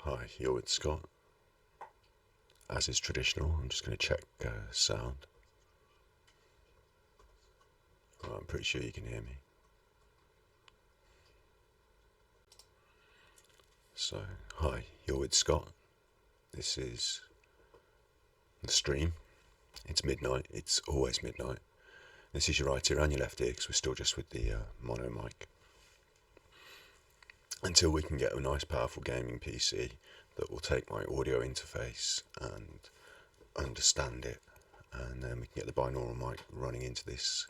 Hi, you're with Scott. As is traditional, I'm just going to check sound. I'm pretty sure you can hear me. So, hi, you're with Scott. This is the stream. It's midnight. It's always midnight. This is your right ear and your left ear because we're still just with the mono mic. Until we can get a nice powerful gaming PC that will take my audio interface and understand it, and then we can get the binaural mic running into this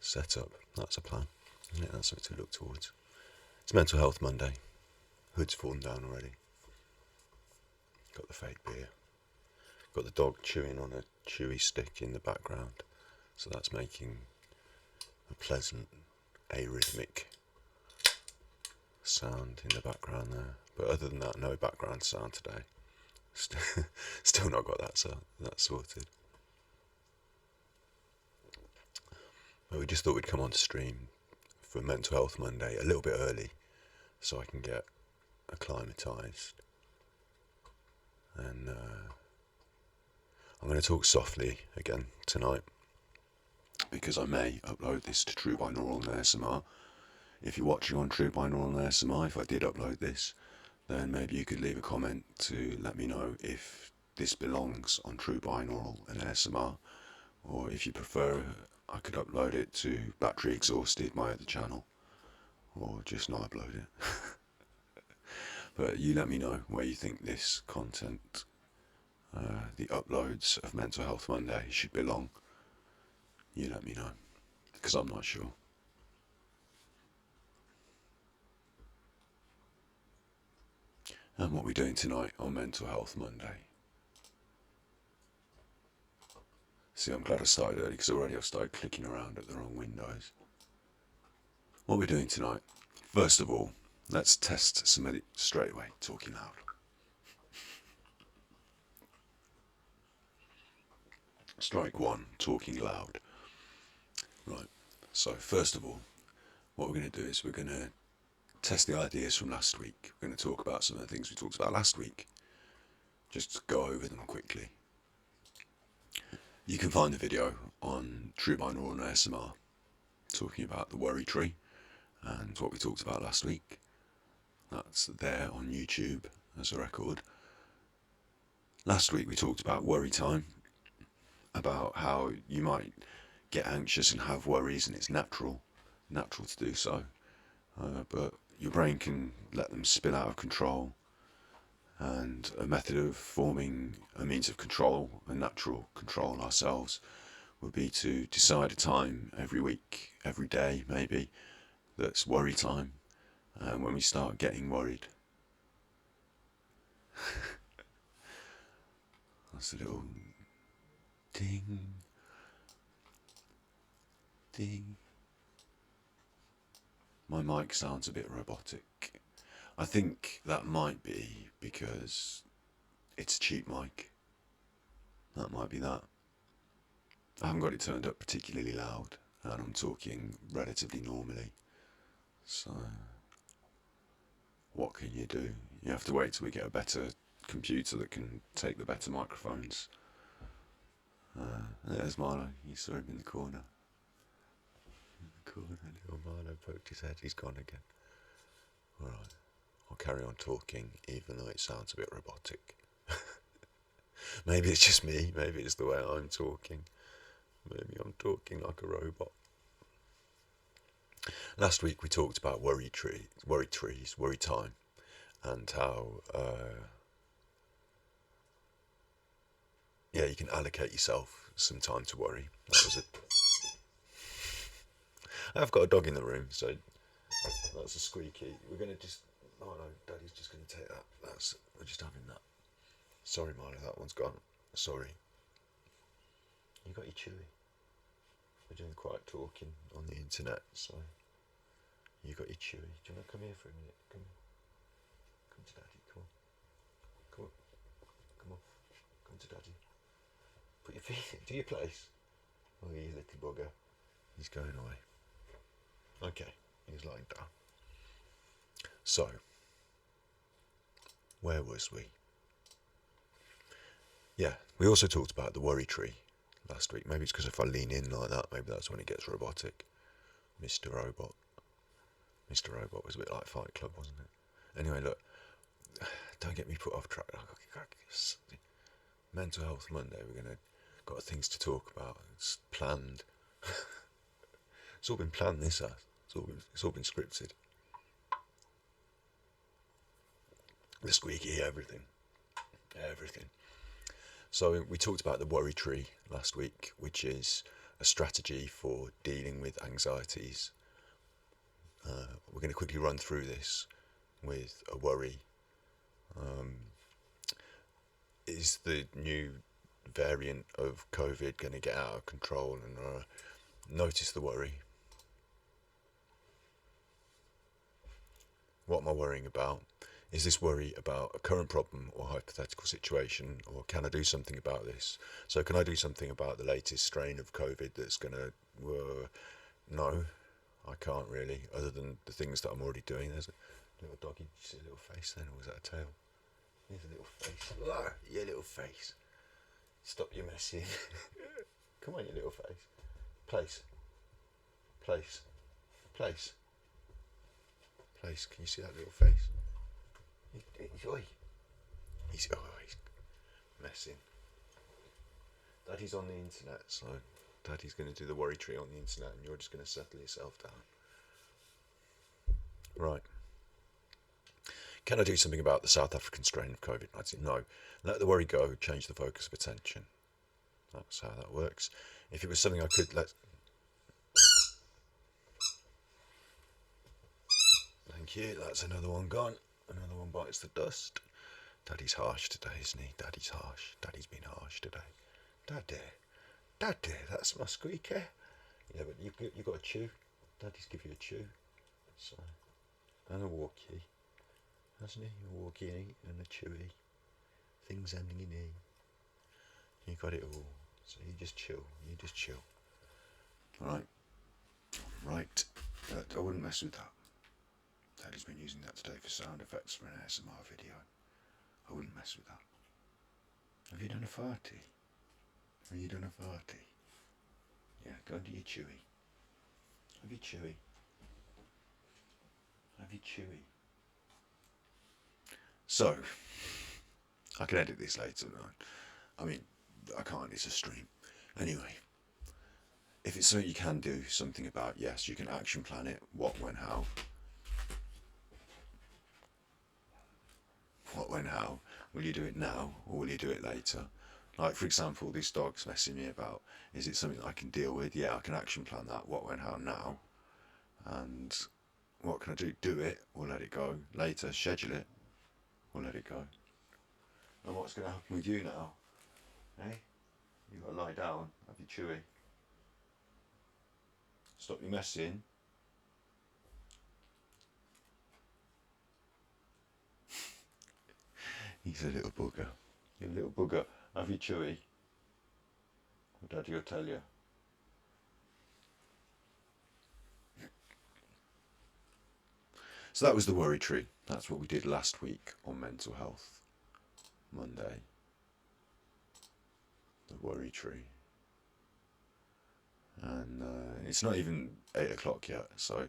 setup. That's a plan, isn't it? That's something to look towards. It's Mental Health Monday. Hood's fallen down already. Got the fake beer. Got the dog chewing on a chewy stick in the background, so that's making a pleasant arrhythmic sound in the background there. But other than that, no background sound today. Still not got that sorted. But we just thought we'd come on to stream for Mental Health Monday a little bit early, so I can get acclimatised. And I'm going to talk softly again tonight, because I may upload this to True Binaural and ASMR. If you're watching on True Binaural and ASMR, if I did upload this, then maybe you could leave a comment to let me know if this belongs on True Binaural and ASMR, or if you prefer I could upload it to Battery Exhausted, my other channel, or just not upload it. But you let me know where you think this content, the uploads of Mental Health Monday, should belong. You let me know, because I'm not sure. And what we're doing tonight on Mental Health Monday. See, I'm glad I started early, because already I've started clicking around at the wrong windows. What we're doing tonight, first of all, let's test some of it straight away, talking loud. Strike one, talking loud. Right, so first of all, what we're going to do is we're going to test the ideas from last week. We're going to talk about some of the things we talked about last week. Just go over them quickly. You can find the video on True Binaural and ASMR talking about the worry tree and what we talked about last week. That's there on YouTube as a record. Last week we talked about worry time, about how you might get anxious and have worries, and it's natural to do so, but your brain can let them spill out of control, and a method of forming a means of control, a natural control ourselves, would be to decide a time every week, every day maybe, that's worry time, and when we start getting worried, that's a little ding, ding. My mic sounds a bit robotic. I think that might be because it's a cheap mic. That might be that. I haven't got it turned up particularly loud, and I'm talking relatively normally. So, what can you do? You have to wait till we get a better computer that can take the better microphones. There's Marlo. You saw him in the corner. Little Marlo poked his head. He's gone again. Alright. I'll carry on talking, even though it sounds a bit robotic. Maybe it's just me. Maybe it's the way I'm talking. Maybe I'm talking like a robot. Last week we talked about worry trees, worry time, and how you can allocate yourself some time to worry. I've got a dog in the room, so that's a squeaky. We're gonna just. Oh no, Daddy's just gonna take that. We're just having that. Sorry, Marla, that one's gone. Sorry. You got your chewy. We're doing quiet talking on the internet, so you got your chewy. Do you want to come here for a minute? Come to Daddy. Come on. Come to Daddy. Put your feet in. Do your place. Oh, you little bugger. He's going away. Okay, he's lying down. So, where was we? Yeah, we also talked about the worry tree last week. Maybe it's because if I lean in like that, maybe that's when it gets robotic. Mr. Robot. Mr. Robot was a bit like Fight Club, wasn't it? Anyway, look, don't get me put off track. Mental Health Monday, got things to talk about. It's planned. It's all been planned, this has. It's all been scripted. The squeaky, everything. So we talked about the worry tree last week, which is a strategy for dealing with anxieties. We're going to quickly run through this with a worry. Is the new variant of COVID going to get out of control? And notice the worry. What am I worrying about? Is this worry about a current problem or hypothetical situation, or can I do something about this? So can I do something about the latest strain of COVID that's going to... no, I can't really, other than the things that I'm already doing. There's a little doggy. Did you see a little face then, or was that a tail? Here's a little face. Ah, your little face. Stop your messing. Come on, your little face. Place. Can you see that little face? He's messing. Daddy's on the internet, so Daddy's going to do the worry tree on the internet, and you're just going to settle yourself down. Right. Can I do something about the South African strain of COVID-19? No. Let the worry go, change the focus of attention. That's how that works. If it was something I could let... Thank you, that's another one gone. Another one bites the dust. Daddy's harsh today, isn't he? Daddy's harsh. Daddy's been harsh today. Daddy, that's my squeaker. Yeah, but you got a chew. Daddy's give you a chew. So, and a walkie. Hasn't he? A walkie and a chewy. Things ending in E. You got it all. So you just chill. Right. I wouldn't mess with that. Daddy's been using that today for sound effects for an ASMR video. I wouldn't mess with that. Have you done a farty? Yeah, go and do your chewy. Have you chewy? So, I can edit this later. I mean, I can't, it's a stream. Anyway, if it's something you can do something about, yes, you can action plan it. What, when, how. Will you do it now, or will you do it later? Like, for example, this dog's messing me about. Is it something I can deal with? Yeah, I can action plan that. What, when, how, now. And what can I do? Do it, or let it go. Later, schedule it, or let it go. And what's going to happen with you now? Hey? You've got to lie down, have your chewy. Stop your messing. He's a little bugger. You're a little bugger. Have your chewy. Or Daddy will tell you. So that was the worry tree. That's what we did last week on Mental Health Monday. The worry tree. And it's not even 8 o'clock yet, so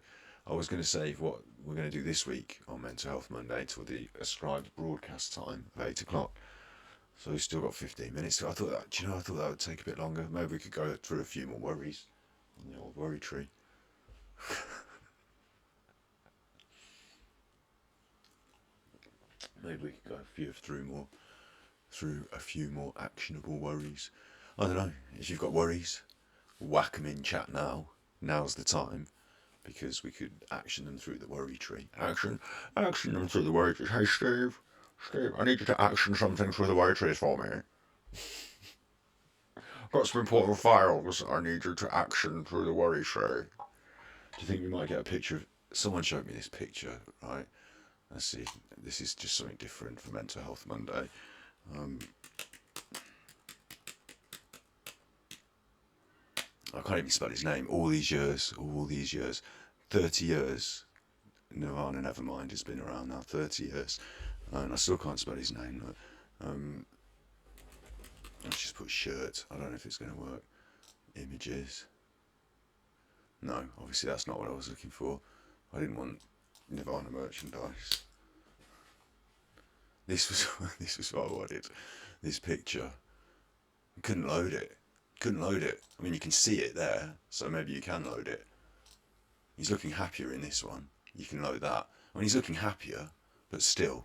I was going to save what we're going to do this week on Mental Health Monday till the ascribed broadcast time of 8 o'clock. So we've still got 15 minutes. I thought that would take a bit longer. Maybe we could go through a few more worries on the old worry tree. Maybe we could go through a few more actionable worries. I don't know. If you've got worries, whack them in chat now. Now's the time, because we could action them through the worry tree. Action them through the worry tree. Hey Steve, I need you to action something through the worry trees for me. Got some important files I need you to action through the worry tree. Do you think we might get a picture of... Someone showed me this picture, right? Let's see. This is just something different for Mental Health Monday. I can't even spell his name. All these years, 30 years. Nirvana Nevermind has been around now, 30 years. And I still can't spell his name. Let's just put shirt. I don't know if it's going to work. Images. No, obviously that's not what I was looking for. I didn't want Nirvana merchandise. This was what I wanted. This picture. Couldn't load it. I mean, you can see it there, so maybe you can load it. He's looking happier in this one. You can load that. I mean, he's looking happier, but still.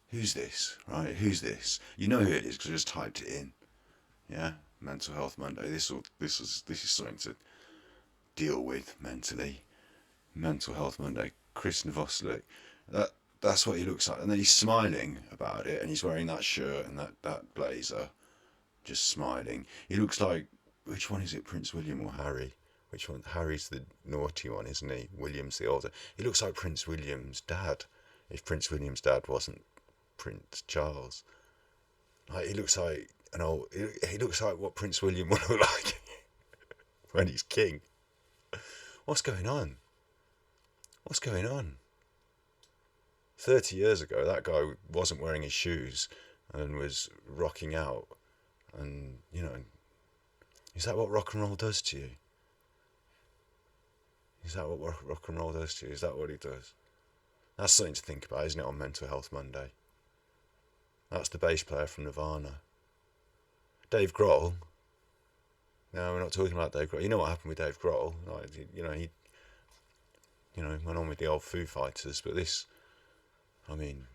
Who's this, right? Who's this? You know who it is because I just typed it in. Yeah, Mental Health Monday. This is something to deal with mentally. Mental Health Monday. Chris Novoselic. That's what he looks like, and then he's smiling about it, and he's wearing that shirt and that blazer, just smiling. He looks like, which one is it, Prince William or Harry? Which one? Harry's the naughty one, isn't he? William's the older. He looks like Prince William's dad. If Prince William's dad wasn't Prince Charles, like he looks like an old. He looks like what Prince William would look like when he's king. What's going on? What's going on? 30 years ago, that guy wasn't wearing his shoes and was rocking out. And, you know, is that what rock and roll does to you? Is that what rock and roll does to you? Is that what he does? That's something to think about, isn't it, on Mental Health Monday? That's the bass player from Nirvana. Dave Grohl. No, we're not talking about Dave Grohl. You know what happened with Dave Grohl? Like, he went on with the old Foo Fighters, but this, I mean,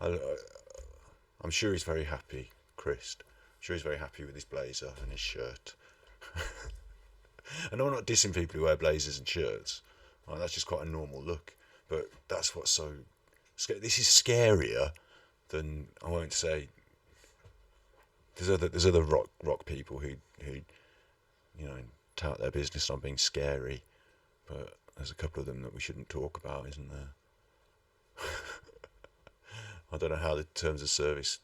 I'm sure he's very happy, Chris. I'm sure he's very happy with his blazer and his shirt. And I'm not dissing people who wear blazers and shirts. Right, that's just quite a normal look. But that's what's so scary. This is scarier than, I won't say, there's other rock people who tout their business on being scary, but there's a couple of them that we shouldn't talk about, isn't there? I don't know how the terms of service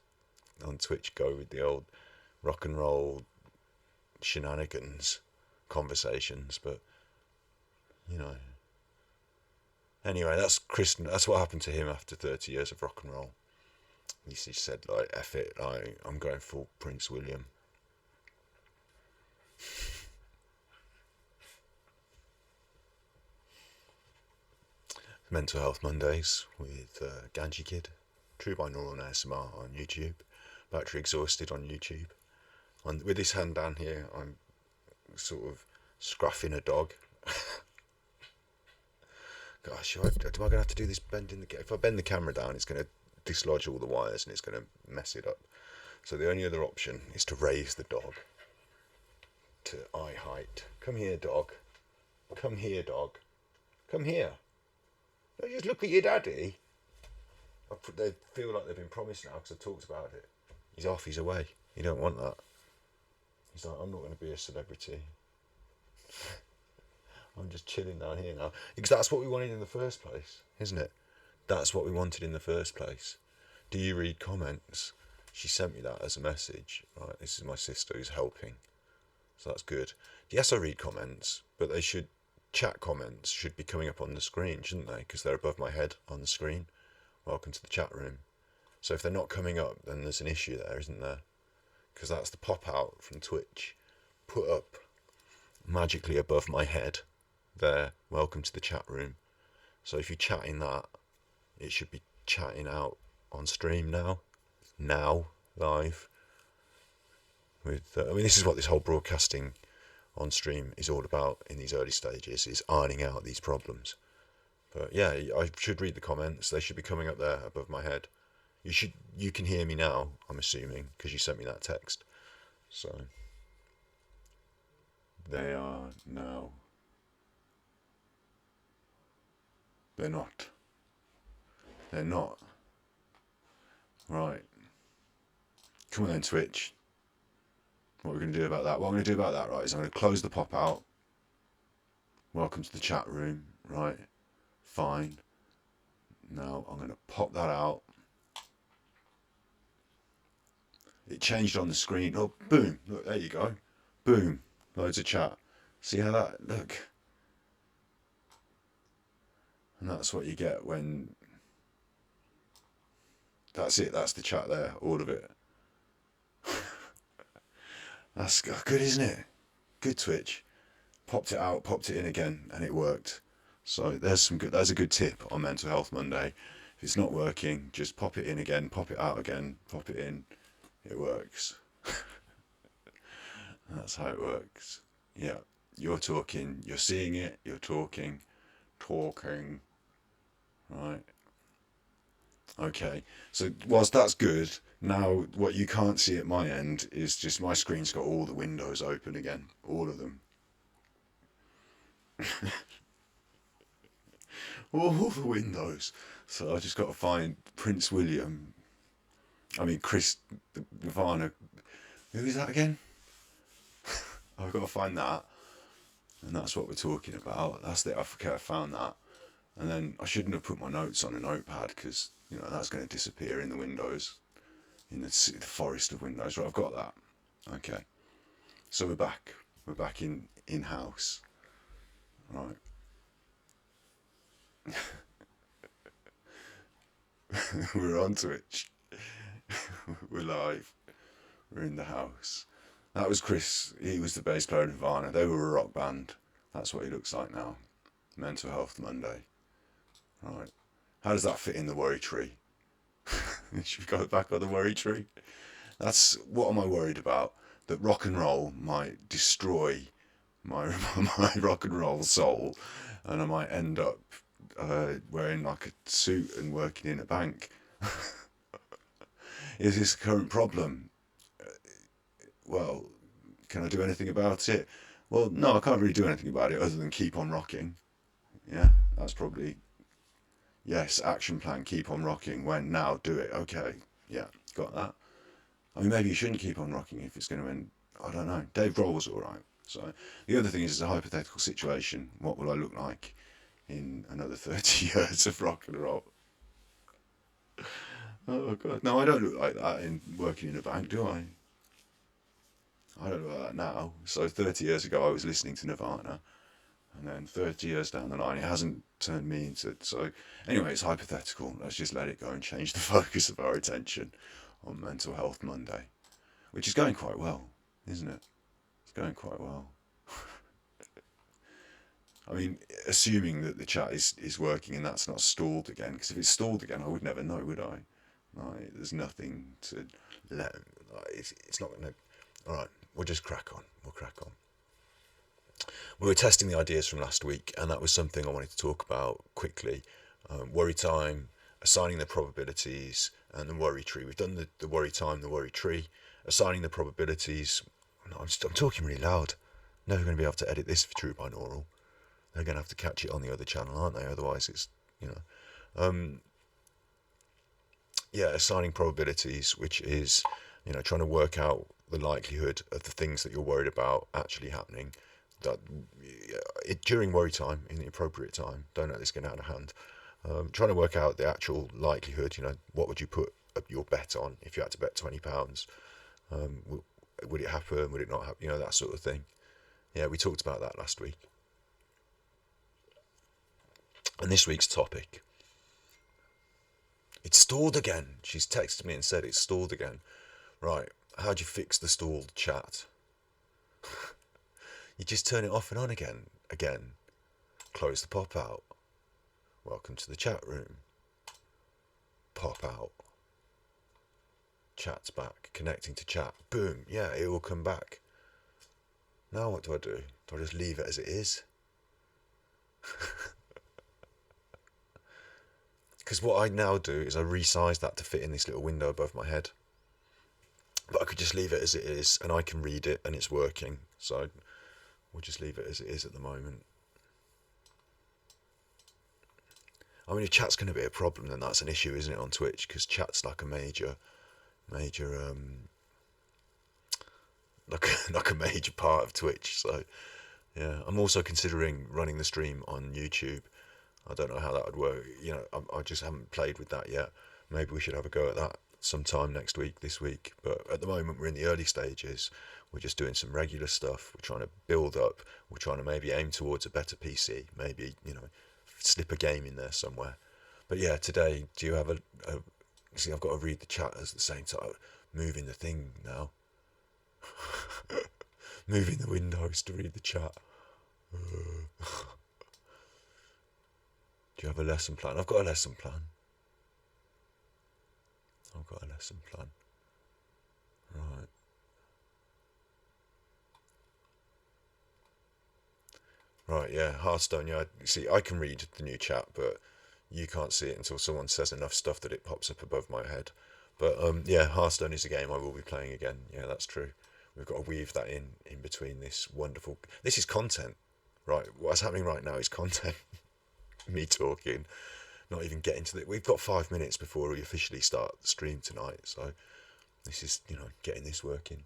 on Twitch go with the old rock and roll shenanigans conversations, but anyway, that's Chris. That's what happened to him after 30 years of rock and roll. He said, like, F it, I'm going full Prince William. Mental Health Mondays with Ganji Kid, True Binaural ASMR on YouTube, Battery Exhausted on YouTube. With this hand down here, I'm sort of scruffing a dog. Gosh, am I going to have to do this bending the... If I bend the camera down, it's going to dislodge all the wires and it's going to mess it up. So the only other option is to raise the dog to eye height. Come here, dog. Come here, dog. Come here. Don't just look at your daddy. They feel like they've been promised now because I've talked about it. He's off, he's away. You don't want that. He's like, I'm not going to be a celebrity. I'm just chilling down here now. Because that's what we wanted in the first place, isn't it? That's what we wanted in the first place. Do you read comments? She sent me that as a message. Right, this is my sister who's helping. So that's good. Yes, I read comments, but chat comments should be coming up on the screen, shouldn't they? Because they're above my head on the screen. Welcome to the chat room. So if they're not coming up, then there's an issue there, isn't there? Because that's the pop out from Twitch. Put up magically above my head. There, welcome to the chat room. So if you chat in that, it should be chatting out on stream now, live. With this is what this whole broadcasting on stream is all about in these early stages, is ironing out these problems. But yeah, I should read the comments. They should be coming up there above my head. You can hear me now, I'm assuming, because you sent me that text. So they are now. They're not. They're not. Right. Come on then, Twitch. What are we going to do about that? What I'm going to do about that, right, is I'm going to close the pop out. Welcome to the chat room. Right. Fine. Now I'm going to pop that out. It changed on the screen. Oh, boom. Look, there you go. Boom. Loads of chat. See how that... Look. And that's what you get when... That's it, that's the chat there, all of it. That's good, isn't it? Good Twitch. Popped it out, popped it in again, and it worked. So there's a good tip on Mental Health Monday. If it's not working, just pop it in again, pop it out again, pop it in. It works. That's how it works. Yeah, you're talking, you're seeing it, you're talking, right? Okay, so whilst that's good, now what you can't see at my end is just my screen's got all the windows open again, all of them. All the windows. So I just got to find Prince William. I mean, Chris Nirvana. Who is that again? I've got to find that. And that's what we're talking about. That's it. I found that. And then I shouldn't have put my notes on a notepad because, that's going to disappear in the windows. In the forest of windows. Right, I've got that. Okay. So we're back. We're back in-house. Right. We're on Twitch. We're live. We're in the house. That was Chris. He was the bass player in Nirvana. They were a rock band. That's what he looks like now. Mental Health Monday. Right. How does that fit in the worry tree? Should we go back on the worry tree? That's what am I worried about? That rock and roll might destroy my rock and roll soul, and I might end up wearing like a suit and working in a bank. Is this a current problem? Well, can I do anything about it? Well, no, I can't really do anything about it other than keep on rocking. Yeah, that's probably... Yes, action plan, keep on rocking. When? Now, do it. Okay, yeah, got that. I mean, maybe you shouldn't keep on rocking if it's going to end... I don't know. Dave Grohl's all right. So the other thing is, it's a hypothetical situation. What will I look like in another 30 years of rock and roll? Oh, God. No, I don't look like that in working in a bank, do I? I don't look like that now. So 30 years ago, I was listening to Nirvana. And then 30 years down the line, it hasn't turned me into... So anyway, it's hypothetical. Let's just let it go and change the focus of our attention on Mental Health Monday. Which is going quite well, isn't it? It's going quite well. I mean, assuming that the chat is working and that's not stalled again, because if it's stalled again, I would never know, would I? Like, there's nothing to let... Like, it's not going to... All right, we'll just crack on. We'll crack on. We were testing the ideas from last week, and that was something I wanted to talk about quickly. Worry time, assigning the probabilities, and the worry tree. We've done the worry time, the worry tree, assigning the probabilities. No, I'm talking really loud. Never going to be able to edit this for True Binaural. They're going to have to catch it on the other channel, aren't they? Otherwise, it's, assigning probabilities, which is, trying to work out the likelihood of the things that you're worried about actually happening. That during worry time, in the appropriate time, don't let this get out of hand. Trying to work out the actual likelihood. What would you put your bet on if you had to bet £20? Would it happen? Would it not happen? That sort of thing. Yeah, we talked about that last week. And this week's topic. It's stalled again. She's texted me and said it's stalled again. Right, how do you fix the stalled chat? You just turn it off and on again. Close the pop out. Welcome to the chat room. Pop out. Chat's back. Connecting to chat. Boom. Yeah, it will come back. Now what do? Do I just leave it as it is? Because what I now do is I resize that to fit in this little window above my head. But I could just leave it as it is, and I can read it, and it's working. So we'll just leave it as it is at the moment. I mean, if chat's going to be a problem, then that's an issue, isn't it, on Twitch? Because chat's like a major like a major part of Twitch. So yeah, I'm also considering running the stream on YouTube. I don't know how that would work. I just haven't played with that yet. Maybe we should have a go at that sometime this week. But at the moment, we're in the early stages. We're just doing some regular stuff. We're trying to build up. We're trying to maybe aim towards a better PC. Maybe, slip a game in there somewhere. But yeah, today, do you have a see, I've got to read the chat at the same time. Moving the thing now. Moving the windows to read the chat. Do you have a lesson plan? I've got a lesson plan. Right. Right, yeah, Hearthstone, yeah. See, I can read the new chat, but you can't see it until someone says enough stuff that it pops up above my head. But yeah, Hearthstone is a game I will be playing again. Yeah, that's true. We've got to weave that in between this wonderful. This is content, right? What's happening right now is content. Me talking, not even getting to the. We've got 5 minutes before we officially start the stream tonight, so this is getting this working.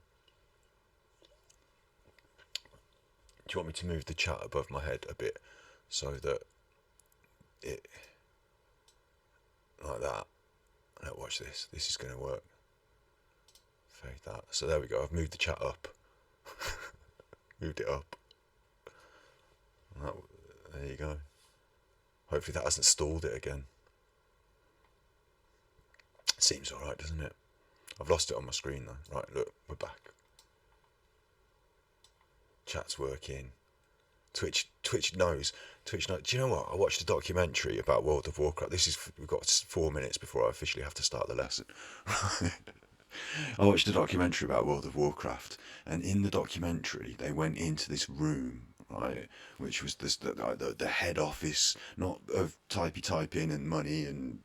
Do you want me to move the chat above my head a bit so that it like that? Now watch this. This is going to work. Fade that. So there we go. I've moved the chat up. Moved it up. There you go. Hopefully that hasn't stalled it again. Seems alright, doesn't it? I've lost it on my screen though. Right, look, we're back. Chat's working. Twitch knows. Do you know what? I watched a documentary about World of Warcraft. We've got 4 minutes before I officially have to start the lesson. I watched a documentary about World of Warcraft, and in the documentary they went into this room, right, which was the head office, not of typing and money and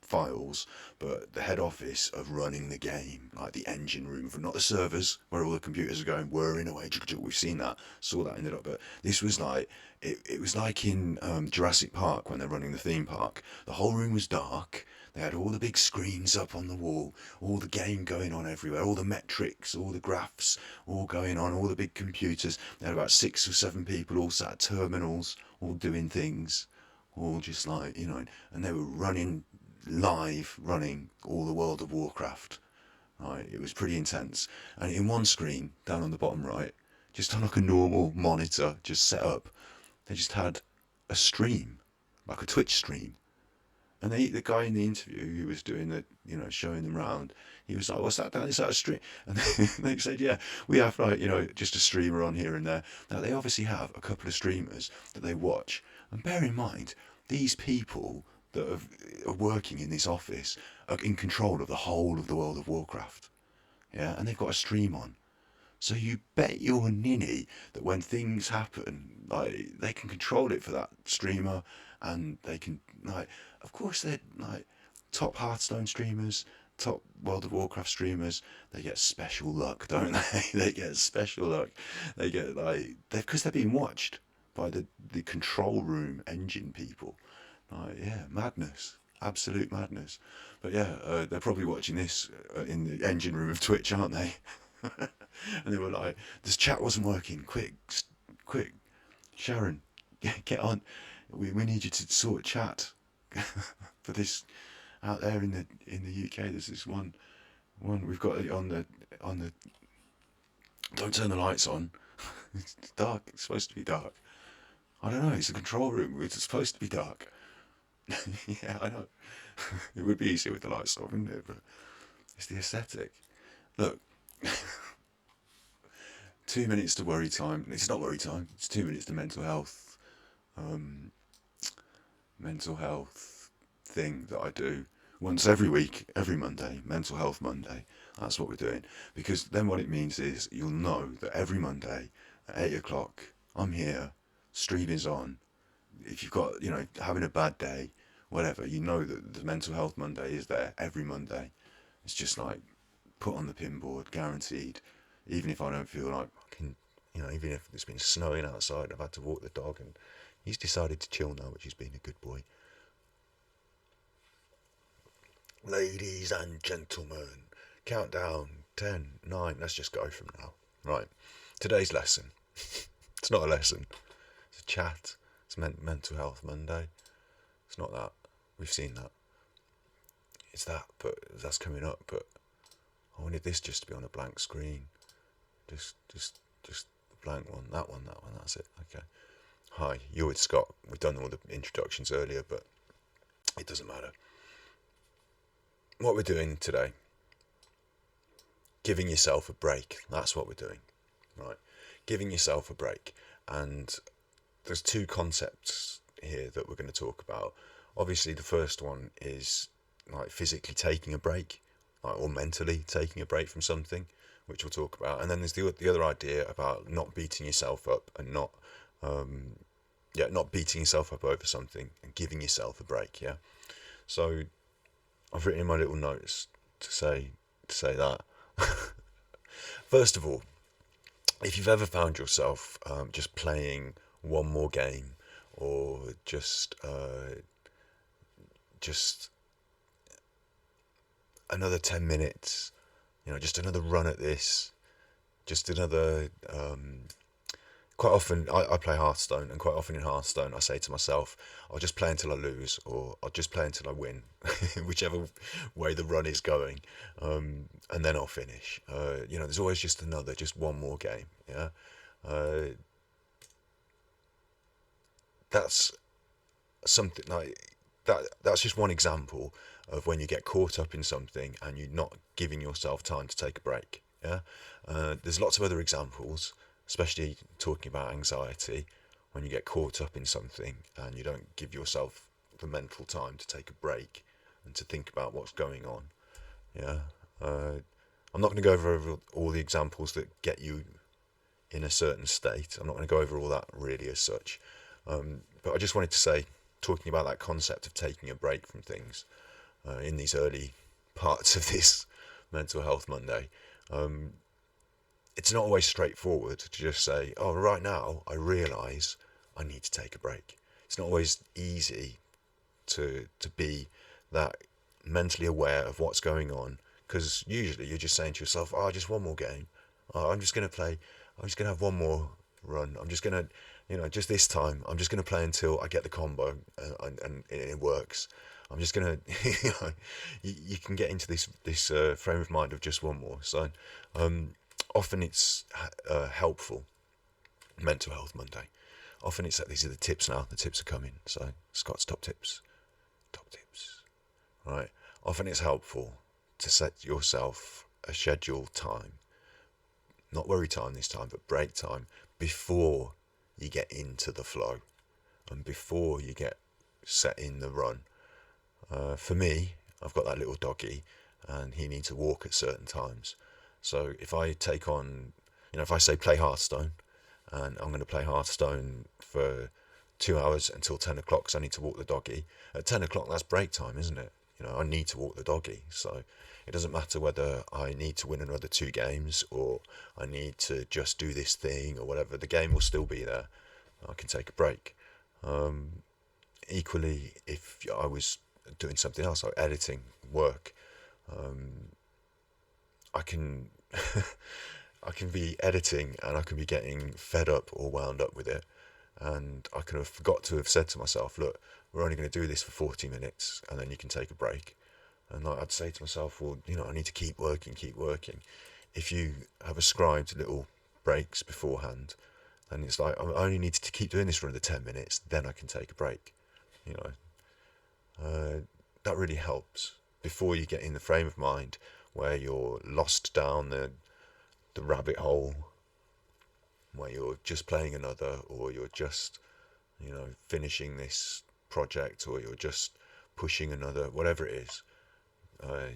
files, but the head office of running the game, like the engine room, not the servers where all the computers are going whirring away. We've seen that, saw that in the but this was like it was like in Jurassic Park when they're running the theme park. The whole room was dark. They had all the big screens up on the wall, all the game going on everywhere, all the metrics, all the graphs, all going on, all the big computers. They had about 6 or 7 people all sat at terminals, all doing things, all just like, and they were running all the World of Warcraft. Right, it was pretty intense. And in one screen, down on the bottom right, just on like a normal monitor, just set up, they just had a stream, like a Twitch stream. And the guy in the interview who was doing the, showing them around, he was like, "What's that down? Is that a stream?" And they said, "Yeah, we have like, just a streamer on here and there." Now they obviously have a couple of streamers that they watch. And bear in mind, these people that are working in this office are in control of the whole of the World of Warcraft. Yeah, and they've got a stream on. So you bet your ninny that when things happen, like they can control it for that streamer, and they can of course they're like top Hearthstone streamers, top World of Warcraft streamers. They get special luck, don't they? They get special luck. They get because they're being watched by the control room engine people. Yeah, madness, absolute madness. But yeah, they're probably watching this in the engine room of Twitch, aren't they? And they were like, "This chat wasn't working. Quick, Sharon, get on. We need you to sort chat for this out there in the UK. There's this one we've got it on the. Don't turn the lights on. It's dark. It's supposed to be dark. I don't know. It's a control room. It's supposed to be dark." Yeah, I know. It would be easier with the lights off, wouldn't it? But it's the aesthetic. Look. 2 minutes to worry time. It's not worry time. It's 2 minutes to mental health. Mental health thing that I do once every week, every Monday. Mental Health Monday. That's what we're doing. Because then what it means is you'll know that every Monday at 8 o'clock I'm here. Streaming's on. If you've got having a bad day, whatever, you know that the Mental Health Monday is there every Monday. It's just like put on the pinboard, guaranteed. Even if I don't feel like I can, even if it's been snowing outside, I've had to walk the dog, and he's decided to chill now, which has been a good boy. Ladies and gentlemen, countdown, 10, 9, let's just go from now. Right, today's lesson. It's not a lesson, it's a chat. It's Mental Health Monday. It's not that. We've seen that. It's that, but that's coming up, but I wanted this just to be on a blank screen. Just the blank one, that one, that's it. Okay. Hi, you're with Scott. We've done all the introductions earlier, but it doesn't matter. What we're doing today, giving yourself a break. That's what we're doing, right? Giving yourself a break. And there's two concepts here that we're going to talk about. Obviously, the first one is like physically taking a break, like, or mentally taking a break from something, which we'll talk about. And then there's the other idea about not beating yourself up and not beating yourself up over something and giving yourself a break. Yeah. So I've written in my little notes to say that. First of all, if you've ever found yourself just playing one more game, or just another 10 minutes, just another run at this, just another. Quite often, I play Hearthstone, and quite often in Hearthstone, I say to myself, I'll just play until I lose, or I'll just play until I win, whichever way the run is going, and then I'll finish. There's always just one more game. Yeah, that's something like that. That's just one example of when you get caught up in something and you're not giving yourself time to take a break. Yeah, there's lots of other examples, especially talking about anxiety, when you get caught up in something and you don't give yourself the mental time to take a break and to think about what's going on. Yeah, I'm not going to go over all the examples that get you in a certain state. I'm not going to go over all that really as such, but I just wanted to say, talking about that concept of taking a break from things in these early parts of this Mental Health Monday, it's not always straightforward to just say, oh, right now I realise I need to take a break. It's not always easy to be that mentally aware of what's going on, because usually you're just saying to yourself, oh, just one more game. Oh, I'm just going to have one more run. I'm just going to, just this time, I'm just going to play until I get the combo and it works. I'm just going to, you can get into this frame of mind of just one more. So often it's helpful, Mental Health Monday. Often it's that these are the tips now. The tips are coming. So Scott's top tips. Right. Often it's helpful to set yourself a scheduled time, not worry time this time, but break time, before you get into the flow and before you get set in the run. For me, I've got that little doggy and he needs to walk at certain times. So if I take on, if I say play Hearthstone, and I'm going to play Hearthstone for 2 hours until 10 o'clock because I need to walk the doggy. At 10 o'clock, that's break time, isn't it? I need to walk the doggy. So it doesn't matter whether I need to win another 2 games or I need to just do this thing or whatever. The game will still be there. I can take a break. Equally, if I was doing something else, like editing work, I can I can be editing and I can be getting fed up or wound up with it, and I can have forgot to have said to myself, look, we're only going to do this for 40 minutes and then you can take a break. And I'd say to myself, well, I need to keep working. If you have ascribed little breaks beforehand, then it's like, I only need to keep doing this for another 10 minutes, then I can take a break. That really helps before you get in the frame of mind where you're lost down the rabbit hole, where you're just playing another, or you're just, finishing this project, or you're just pushing another, whatever it is.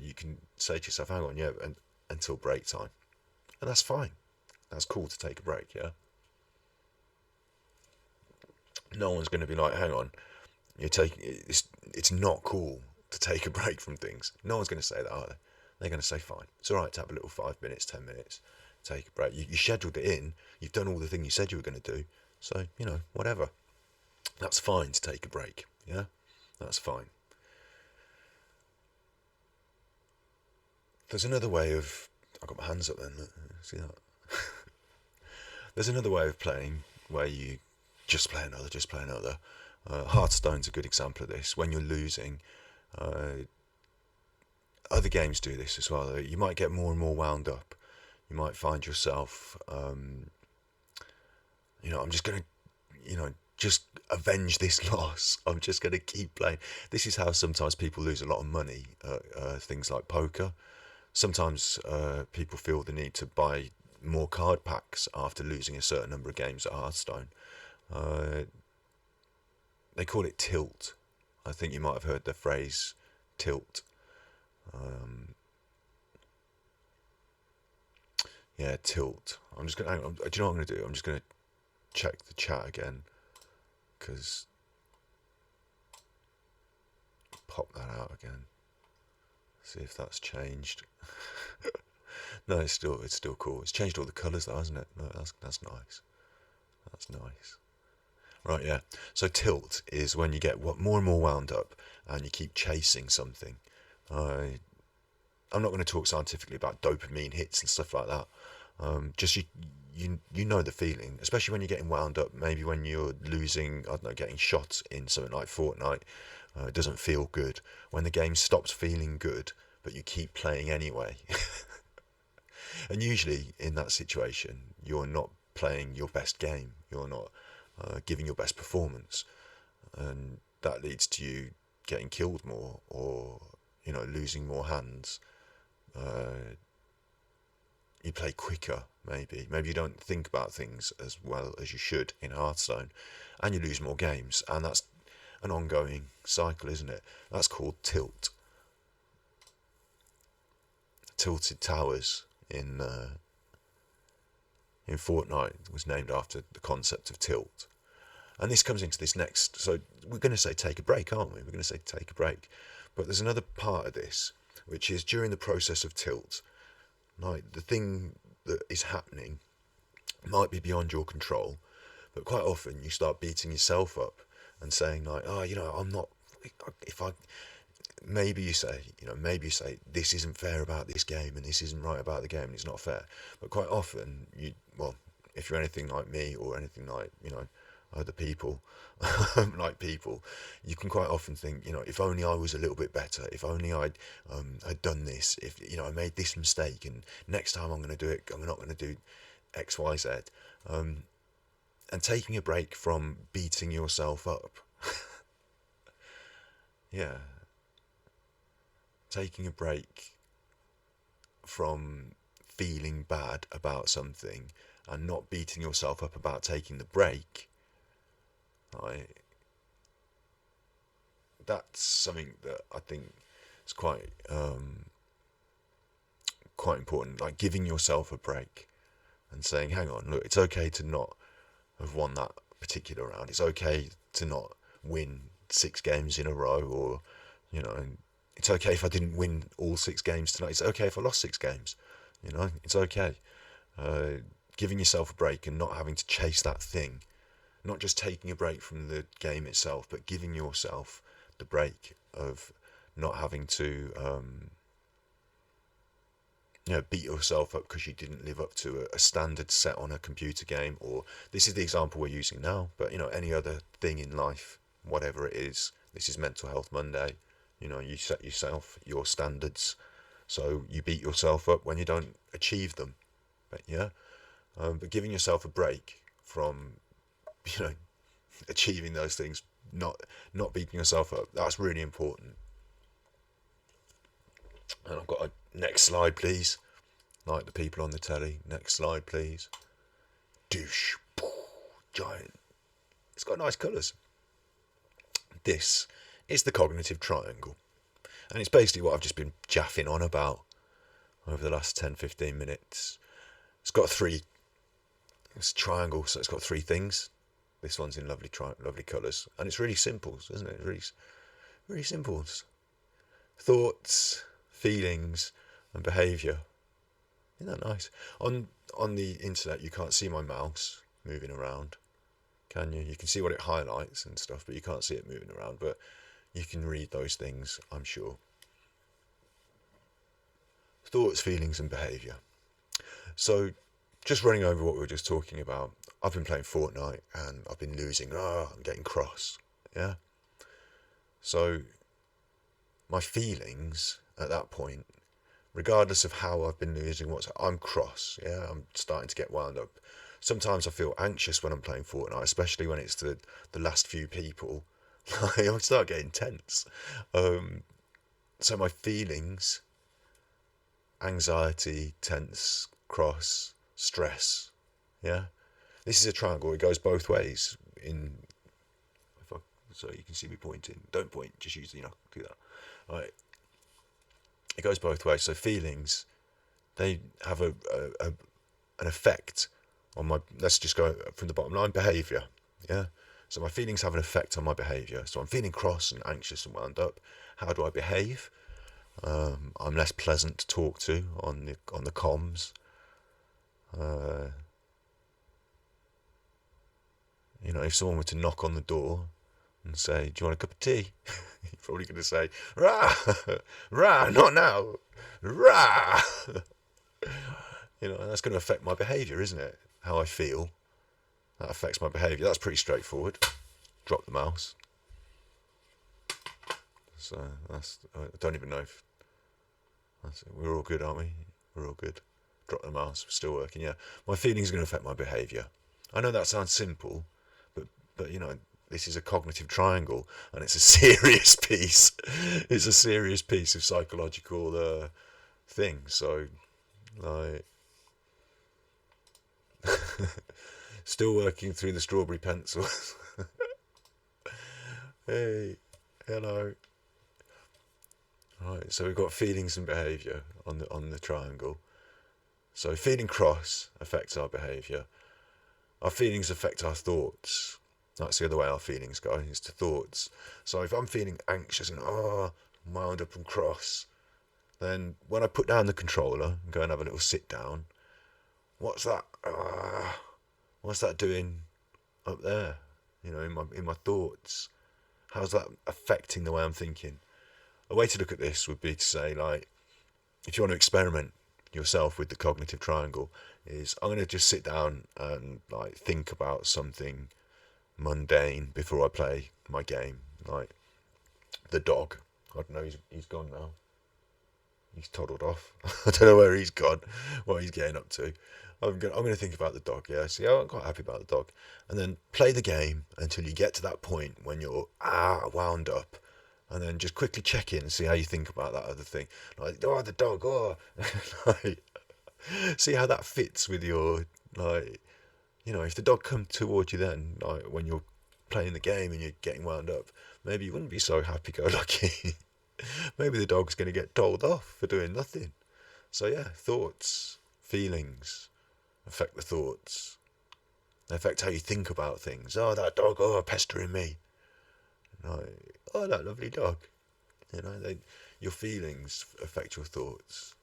You can say to yourself, hang on, yeah, until break time. And that's fine. That's cool to take a break, yeah? No one's going to be like, hang on, it's not cool to take a break from things. No one's going to say that, are they? They're going to say, fine, it's all right to have a little 5 minutes, 10 minutes, take a break. You scheduled it in, you've done all the thing you said you were going to do, so, whatever. That's fine to take a break, yeah? That's fine. There's another way of... I've got my hands up then, see that? There's another way of playing where you just play another. Hearthstone's a good example of this. When you're losing, other games do this as well. You might get more and more wound up. You might find yourself, I'm just going to, just avenge this loss. I'm just going to keep playing. This is how sometimes people lose a lot of money at things like poker. Sometimes people feel the need to buy more card packs after losing a certain number of games at Hearthstone. Uh, they call it tilt. I think you might have heard the phrase tilt. Yeah, tilt. I'm just gonna. Do you know what I'm gonna do? I'm just gonna check the chat again, because pop that out again. See if that's changed. No, it's still cool. It's changed all the colours though, hasn't it? No, that's nice. That's nice. Right, yeah. So tilt is when you get more and more wound up, and you keep chasing something. I'm not going to talk scientifically about dopamine hits and stuff like that. Just you know the feeling, especially when you're getting wound up. Maybe when you're losing, I don't know, getting shot in something like Fortnite, it doesn't feel good. When the game stops feeling good, but you keep playing anyway. And usually in that situation, you're not playing your best game. You're not giving your best performance, and that leads to you getting killed more, or losing more hands. You play quicker, maybe you don't think about things as well as you should in Hearthstone, and you lose more games, and that's an ongoing cycle, isn't it? That's called tilt. Tilted Towers in Fortnite was named after the concept of tilt. And this comes into this next. So we're going to say take a break, aren't we? We're going to say take a break. But there's another part of this, which is during the process of tilt, like the thing that is happening might be beyond your control, but quite often you start beating yourself up and saying like, oh, I'm not. If I maybe you say, this isn't fair about this game, and this isn't right about the game, and it's not fair. But quite often if you're anything like me, or anything like other people, like people, you can quite often think, if only I was a little bit better, if only I'd had done this, if I made this mistake, and next time I'm going to do it, I'm not going to do X, Y, Z. And taking a break from beating yourself up. Yeah. Taking a break from feeling bad about something, and not beating yourself up about taking the break, that's something that I think is quite important. Like giving yourself a break and saying, hang on, look, it's okay to not have won that particular round. It's okay to not win 6 games in a row, or it's okay if I didn't win all 6 games tonight. It's okay if I lost 6 games. It's okay. Giving yourself a break and not having to chase that thing. Not just taking a break from the game itself, but giving yourself the break of not having to beat yourself up because you didn't live up to a standard set on a computer game. Or this is the example we're using now, but any other thing in life, whatever it is. This is Mental Health Monday. You set yourself your standards, so you beat yourself up when you don't achieve them. But giving yourself a break from achieving those things, not beating yourself up, that's really important. And I've got a next slide, please. Like the people on the telly. Next slide, please. Douche. Giant. It's got nice colours. This is the cognitive triangle. And it's basically what I've just been jaffing on about over the last 10-15 minutes. It's got it's a triangle, so it's got 3 things. This one's in lovely colours. And it's really simple, isn't it? Really, really simple. Thoughts, feelings, and behaviour. Isn't that nice? On the internet, you can't see my mouse moving around, can you? You can see what it highlights and stuff, but you can't see it moving around. But you can read those things, I'm sure. Thoughts, feelings, and behaviour. So, just running over what we were just talking about, I've been playing Fortnite and I've been losing. I'm getting cross. Yeah. So, my feelings at that point, regardless of how I've been losing, I'm cross. Yeah, I'm starting to get wound up. sometimes I feel anxious when I'm playing Fortnite, especially when it's the last few people. I start getting tense. So my feelings, anxiety, tense, cross, stress. Yeah, this is a triangle. It goes both ways. So you can see me pointing. Don't point. Just use do that. All right. It goes both ways. So feelings, they have an effect on my. Let's just go from the bottom line. Behaviour. Yeah. So my feelings have an effect on my behaviour. So I'm feeling cross and anxious and wound up. How do I behave? I'm less pleasant to talk to on the comms. If someone were to knock on the door and say, "Do you want a cup of tea?" You're probably going to say, "Rah, rah, not now, rah." And that's going to affect my behaviour, isn't it? How I feel. That affects my behaviour. That's pretty straightforward. Drop the mouse. So I don't even know if we're all good, aren't we? We're all good. Drop the mouse. We're still working. Yeah. My feelings are going to affect my behaviour. I know that sounds simple, but this is a cognitive triangle, and it's a serious piece. It's a serious piece of psychological thing. So, like, still working through the strawberry pencils. Hey, hello. Right, so we've got feelings and behaviour on the triangle. So feeling cross affects our behaviour. Our feelings affect our thoughts. That's the other way our feelings go, is to thoughts. So if I'm feeling anxious and wound up and cross, then when I put down the controller and go and have a little sit down, what's that? What's that doing up there? In my thoughts. How's that affecting the way I'm thinking? A way to look at this would be to say, like, if you want to experiment yourself with the cognitive triangle, is I'm going to just sit down and like think about something mundane before I play my game, like the dog. I don't know, he's gone now. He's toddled off. I don't know where he's gone, what he's getting up to. I'm going to think about the dog, yeah. See, I'm quite happy about the dog. And then play the game until you get to that point when you're wound up. And then just quickly check in and see how you think about that other thing. Like, the dog, like, see how that fits with your, like, if the dog come towards you then, like, when you're playing the game and you're getting wound up, maybe you wouldn't be so happy-go-lucky. Maybe the dog's going to get told off for doing nothing. So yeah, thoughts, feelings affect the thoughts. They affect how you think about things. Oh, that dog, pestering me. Like, oh, that lovely dog. Your feelings affect your thoughts.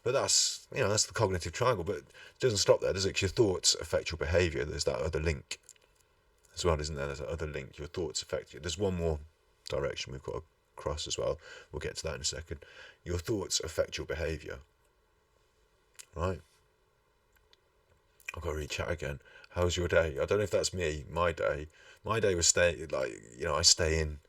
But that's the cognitive triangle. But it doesn't stop there, does it? 'Cause your thoughts affect your behaviour. There's that other link as well, isn't there? There's that other link. Your thoughts affect you. There's one more direction we've got to cross as well. We'll get to that in a second. Your thoughts affect your behaviour. Right? I've got to read chat again. How's your day? I don't know if that's me. My day was staying, like, I stay in.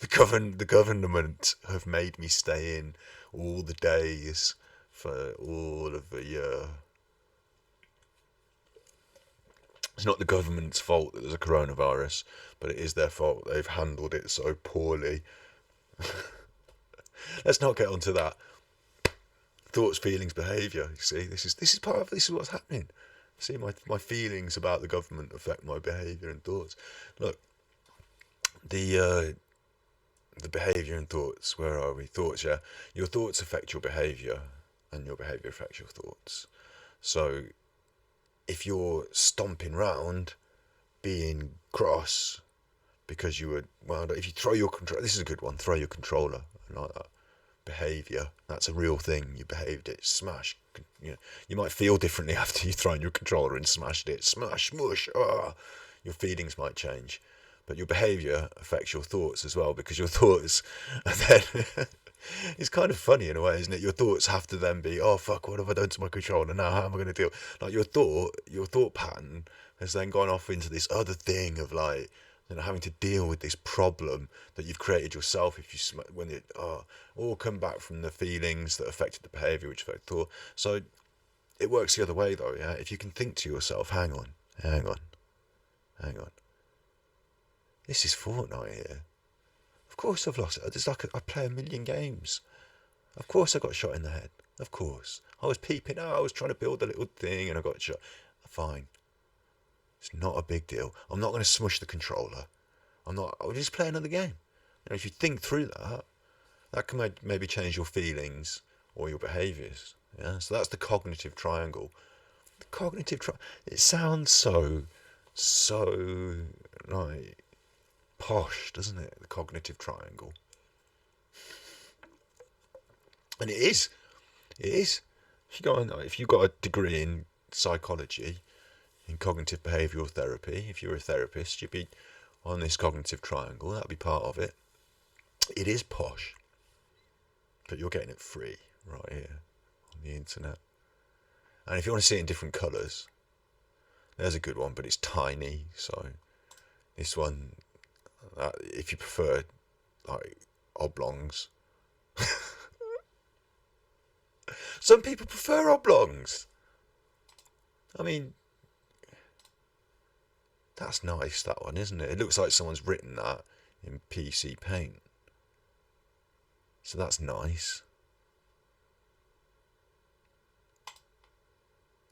The government have made me stay in all the days for all of the year. It's not the government's fault that there's a coronavirus, but it is their fault. They've handled it so poorly. Let's not get onto that. Thoughts, feelings, behaviour. You see, this is what's happening. See, my feelings about the government affect my behaviour and thoughts. Look, the behaviour and thoughts. Where are we? Thoughts, yeah. Your thoughts affect your behaviour, and your behaviour affects your thoughts. So, if you're stomping round, being cross because you were wound up, if you throw your controller, this is a good one. Throw your controller, like that. Behaviour. That's a real thing. You behaved it. Smash. You might feel differently after you've thrown your controller and smashed it. Smash, smush. Your feelings might change. But your behaviour affects your thoughts as well, because your thoughts are then it's kind of funny in a way, isn't it? Your thoughts have to then be, oh fuck, what have I done to my controller now? How am I going to deal? Like your thought pattern has then gone off into this other thing of like, having to deal with this problem that you've created yourself. If you all come back from the feelings that affected the behaviour, which affect thought. So it works the other way though, yeah? If you can think to yourself, hang on. This is Fortnite here. Of course I've lost it. It's like I play a million games. Of course I got shot in the head. Of course. I was peeping out, I was trying to build a little thing and I got shot. Fine. It's not a big deal. I'm not going to smush the controller. I'll just play another game. And if you think through that, that can maybe change your feelings or your behaviours. Yeah, so that's the cognitive triangle. The cognitive triangle. It sounds so like posh, doesn't it? The cognitive triangle. And it is. It is. If you've got a degree in psychology, in cognitive behavioural therapy, if you're a therapist, you'd be on this cognitive triangle. That'd be part of it. It is posh, but you're getting it free right here on the internet. And if you want to see it in different colours, there's a good one, but it's tiny. So this one, if you prefer like oblongs, some people prefer oblongs. I mean, that's nice, that one, isn't it? It looks like someone's written that in PC Paint. So that's nice.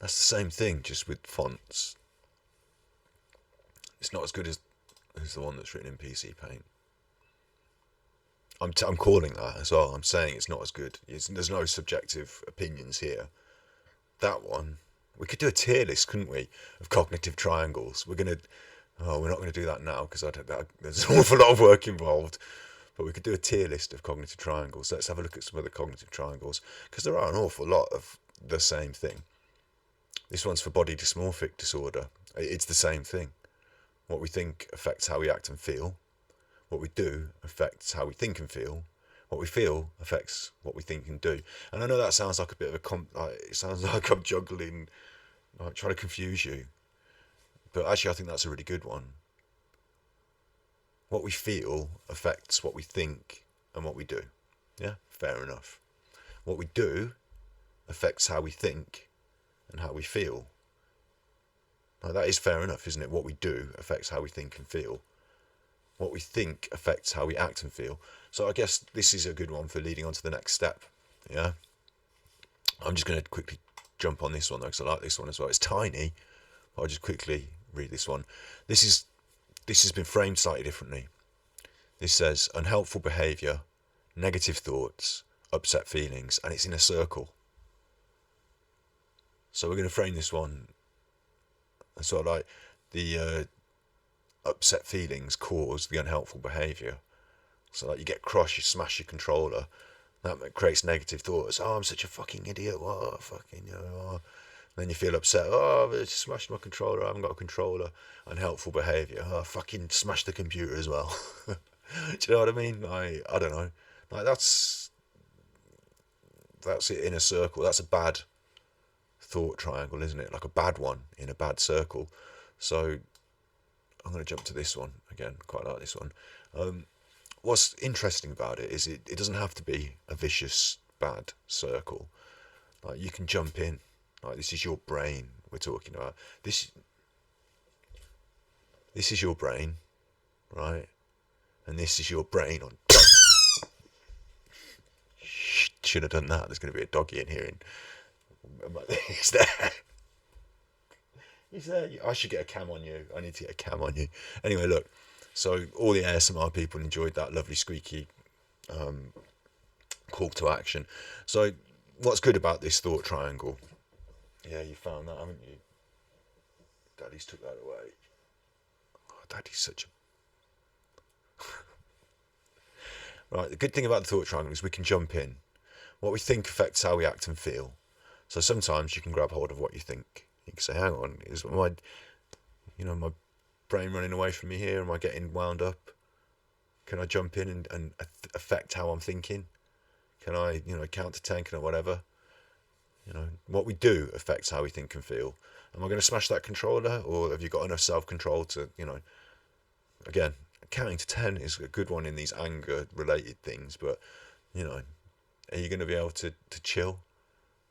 That's the same thing, just with fonts. It's not as good as the one that's written in PC Paint. I'm calling that as well. I'm saying it's not as good. There's no subjective opinions here. That one, we could do a tier list, couldn't we, of cognitive triangles. We're not going to do that now because there's an awful lot of work involved. But we could do a tier list of cognitive triangles. Let's have a look at some of the cognitive triangles because there are an awful lot of the same thing. This one's for body dysmorphic disorder. It's the same thing. What we think affects how we act and feel. What we do affects how we think and feel. What we feel affects what we think and do. And I know that sounds like a bit of it sounds like I'm juggling, like trying to confuse you. But actually I think that's a really good one. What we feel affects what we think and what we do. Yeah, fair enough. What we do affects how we think and how we feel. Now that is fair enough, isn't it? What we do affects how we think and feel. What we think affects how we act and feel. So I guess this is a good one for leading on to the next step. Yeah. I'm just going to quickly jump on this one though, because I like this one as well. It's tiny, but I'll just quickly read this one. This has been framed slightly differently. This says unhelpful behaviour, negative thoughts, upset feelings, and it's in a circle. So we're going to frame this one as sort of like the upset feelings cause the unhelpful behaviour. So like you get cross, you smash your controller, that creates negative thoughts. Oh, I'm such a fucking idiot. What fucking, Then you feel upset. Oh, I just smashed my controller. I haven't got a controller. Unhelpful behaviour. Oh, I fucking smashed the computer as well. Do you know what I mean? I don't know. Like that's it in a circle. That's a bad thought triangle, isn't it? Like a bad one in a bad circle. So I'm going to jump to this one again. Quite like this one. What's interesting about it is it doesn't have to be a vicious bad circle. Like you can jump in. Like this is your brain we're talking about. This is your brain, right? And this is your brain on. Should have done that. There's going to be a doggy in here. He's there. He's there. I should get a cam on you. I need to get a cam on you. Anyway, look. So all the ASMR people enjoyed that lovely squeaky call to action. So what's good about this thought triangle? Yeah, you found that, haven't you? Daddy's took that away. Oh, Daddy's such a... Right, the good thing about the thought triangle is we can jump in. What we think affects how we act and feel. So sometimes you can grab hold of what you think. You can say, hang on, is my brain running away from me here? Am I getting wound up? Can I jump in and affect how I'm thinking? Can I, count to 10, can I whatever? What we do affects how we think and feel. Am I going to smash that controller, or have you got enough self-control to, again, counting to 10 is a good one in these anger-related things, but, are you going to be able to chill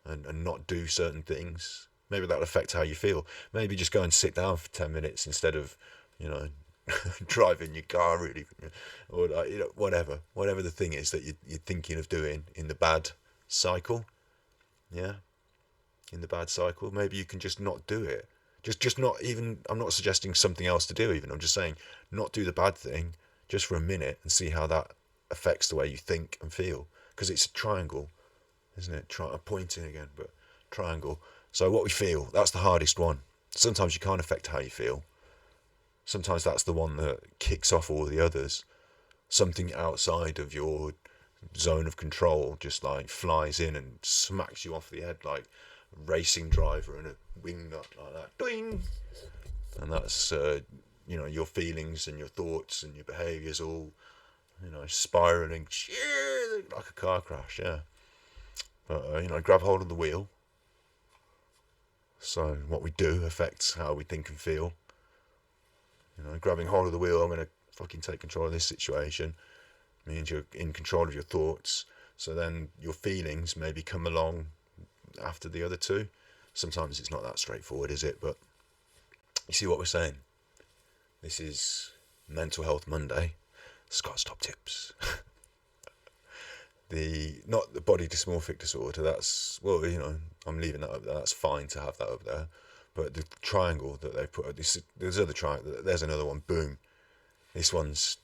and not do certain things. Maybe that'll affect how you feel. Maybe just go and sit down for 10 minutes instead of, you know, driving your car really, or like, you know, whatever the thing is that you're thinking of doing in the bad cycle. Yeah, in the bad cycle, maybe you can just not do it. Just not even. I'm not suggesting something else to do. Even I'm just saying not do the bad thing just for a minute and see how that affects the way you think and feel. Because it's a triangle, isn't it? I'm pointing again, but triangle. So what we feel, that's the hardest one. Sometimes you can't affect how you feel. Sometimes that's the one that kicks off all the others. Something outside of your zone of control just like flies in and smacks you off the head like a racing driver and a wing nut like that. Doing! And that's, you know, your feelings and your thoughts and your behaviours all, you know, spiralling like a car crash, yeah. But, you know, grab hold of the wheel. So what we do affects how we think and feel. You know, grabbing hold of the wheel, I'm going to fucking take control of this situation, means you're in control of your thoughts. So then your feelings maybe come along after the other two. Sometimes it's not that straightforward, is it? But you see what we're saying? This is Mental Health Monday. Scott's Top Tips. Not the body dysmorphic disorder, that's, well, you know, I'm leaving that up there, that's fine to have that up there, but the triangle that they put, there's other triangle, there's another one, boom, this one's,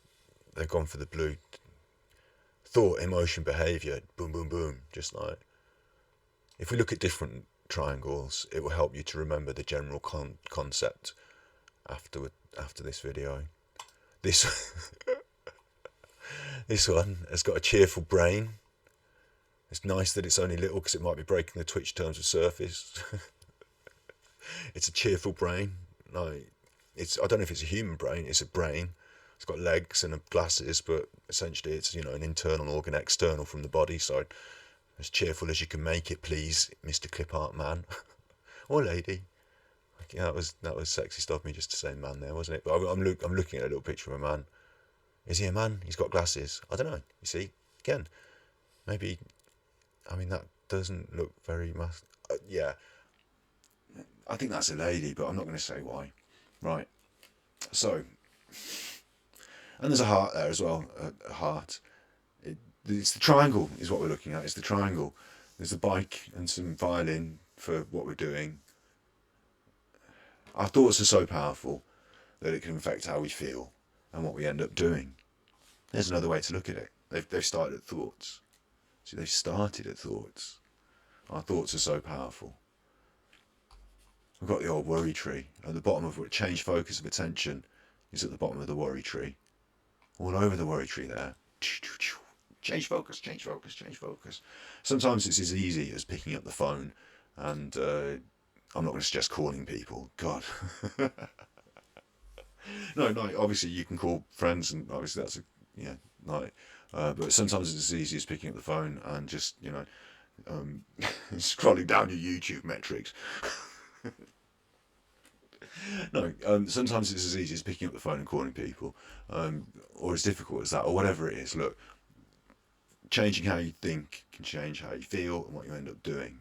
they've gone for the blue, thought, emotion, behaviour, boom, boom, boom, just like, if we look at different triangles, it will help you to remember the general concept after this video. This this one has got a cheerful brain. It's nice that it's only little because it might be breaking the Twitch terms of surface. It's a cheerful brain. Like, I don't know if it's a human brain. It's a brain. It's got legs and glasses, but essentially it's, you know, an internal organ external from the body. So as cheerful as you can make it, please, Mr. Clip Art Man or lady. Yeah, that was sexist of me just to say man there, wasn't it? But I'm looking at a little picture of a man. Is he a man? He's got glasses. I don't know. You see, again, maybe. I mean, that doesn't look very yeah. I think that's a lady, but I'm not going to say why. Right. So, and there's a heart there as well. A heart. It's the triangle is what we're looking at. It's the triangle. There's a bike and some violin for what we're doing. Our thoughts are so powerful that it can affect how we feel and what we end up doing. There's another way to look at it. They've started at thoughts. See, they've started at thoughts. Our thoughts are so powerful. We've got the old worry tree at the bottom of it. Change focus of attention is at the bottom of the worry tree. All over the worry tree there. Change focus, change focus, change focus. Sometimes it's as easy as picking up the phone and I'm not going to suggest calling people. God. No, obviously you can call friends and obviously that's but sometimes it's as easy as picking up the phone and just, you know, scrolling down your YouTube metrics. No, sometimes it's as easy as picking up the phone and calling people, or as difficult as that, or whatever it is. Look, changing how you think can change how you feel and what you end up doing.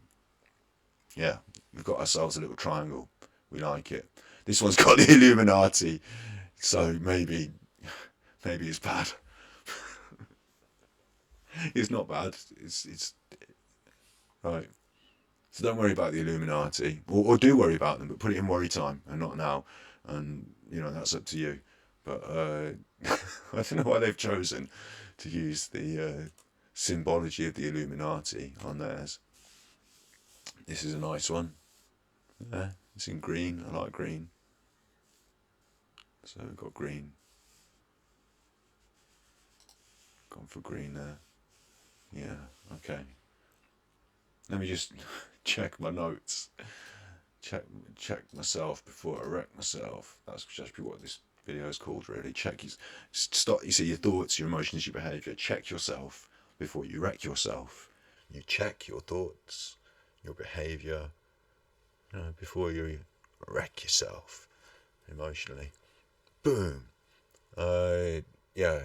Yeah, we've got ourselves a little triangle. We like it. This one's got the Illuminati, so maybe it's bad. It's not bad. It's right. So don't worry about the Illuminati, or do worry about them, but put it in worry time and not now. And you know that's up to you. But I don't know why they've chosen to use the symbology of the Illuminati on theirs. This is a nice one. Yeah, it's in green. I like green. So we've got green. Gone for green there. Yeah, okay. Let me just check my notes. Check myself before I wreck myself. That's just what this video is called, really. You see your thoughts, your emotions, your behaviour. Check yourself before you wreck yourself. You check your thoughts, your behaviour, you know, before you wreck yourself emotionally. Boom. Yeah.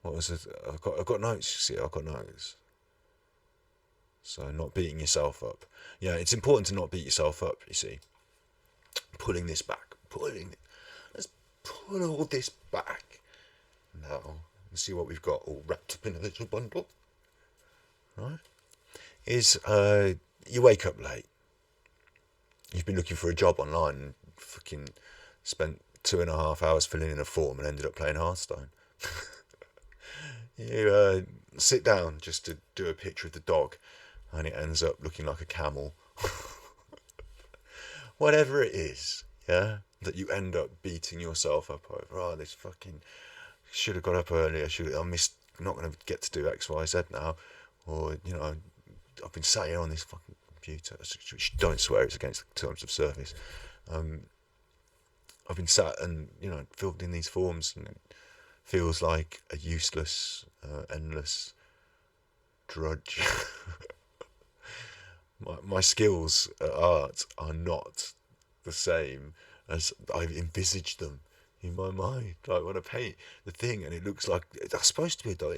What was it? I've got notes. You see, I've got notes. So not beating yourself up. Yeah, it's important to not beat yourself up, you see. Pulling this back. Let's pull all this back now and see what we've got all wrapped up in a little bundle. Right? Is you wake up late. You've been looking for a job online and fucking spent 2.5 hours filling in a form and ended up playing Hearthstone. You sit down just to do a picture of the dog and it ends up looking like a camel. Whatever it is, yeah, that you end up beating yourself up over. Oh, this fucking should have got up earlier. I'm not going to get to do X, Y, Z now, or I've been sat here on this fucking computer. Don't swear; it's against the terms of service. I've been sat and filled in these forms, and it feels like a useless, endless drudge. My skills at art are not the same as I've envisaged them in my mind. Like when I paint the thing and it looks like that's supposed to be a dog,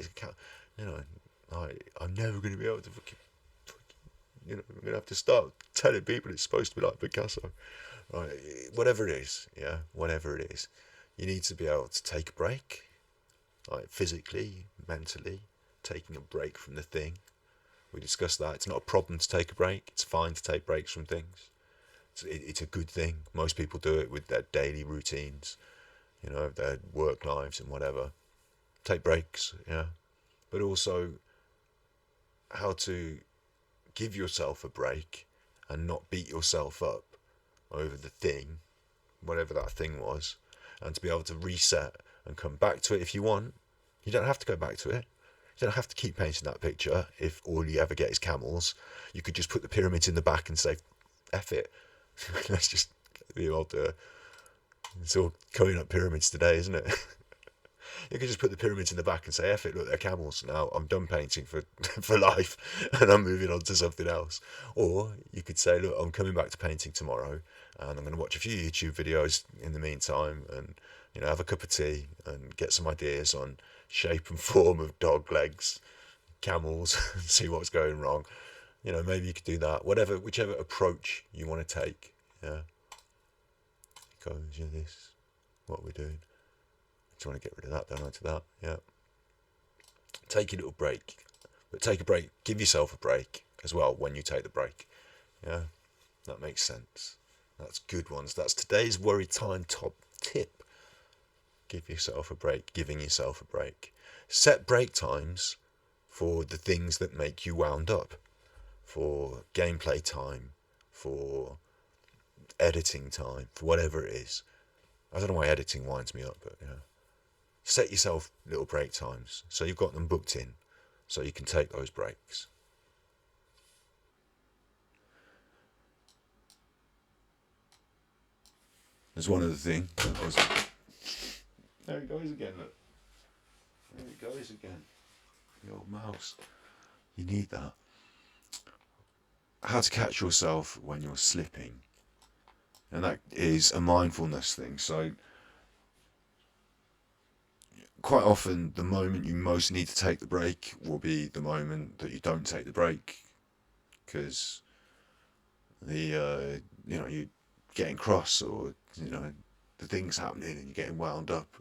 I'm never going to be able to fucking I'm going to have to start telling people it's supposed to be like Picasso. Right, whatever it is, you need to be able to take a break, like physically, mentally, taking a break from the thing. We discussed that. It's not a problem to take a break. It's fine to take breaks from things. It's a good thing. Most people do it with their daily routines, their work lives and whatever. Take breaks, yeah. But also how to give yourself a break and not beat yourself up over the thing, whatever that thing was, and to be able to reset and come back to it if you want. You don't have to go back to it. You don't have to keep painting that picture if all you ever get is camels. You could just put the pyramids in the back and say, F it. Let's just be able to... It's all coming up pyramids today, isn't it? You could just put the pyramids in the back and say, F it, look, they're camels. Now I'm done painting for life and I'm moving on to something else. Or you could say, look, I'm coming back to painting tomorrow and I'm going to watch a few YouTube videos in the meantime and, have a cup of tea and get some ideas on shape and form of dog legs, camels, and see what's going wrong. Maybe you could do that. Whichever approach you want to take. Yeah. Because this, what we're doing. I just want to get rid of that, don't I, to that? Yeah. Take a little break. But take a break. Give yourself a break as well when you take the break. Yeah. That makes sense. That's good ones. That's today's Worry Time top tip. Give yourself a break. Giving yourself a break. Set break times for the things that make you wound up. For gameplay time. For editing time. For whatever it is. I don't know why editing winds me up, but yeah. Set yourself little break times so you've got them booked in so you can take those breaks. There's one other thing. There it goes again, look. There it goes again. The old mouse. You need that. How to catch yourself when you're slipping. And that is a mindfulness thing. So quite often the moment you most need to take the break will be the moment that you don't take the break because you're getting cross or the thing's happening and you're getting wound up.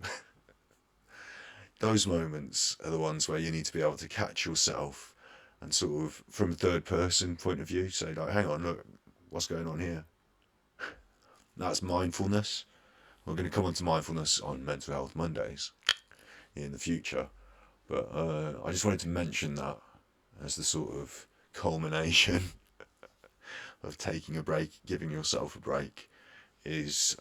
Those moments are the ones where you need to be able to catch yourself and sort of from a third person point of view say like, hang on, look, what's going on here? That's mindfulness. We're going to come on to mindfulness on Mental Health Mondays in the future, but I just wanted to mention that as the sort of culmination of taking a break, giving yourself a break, is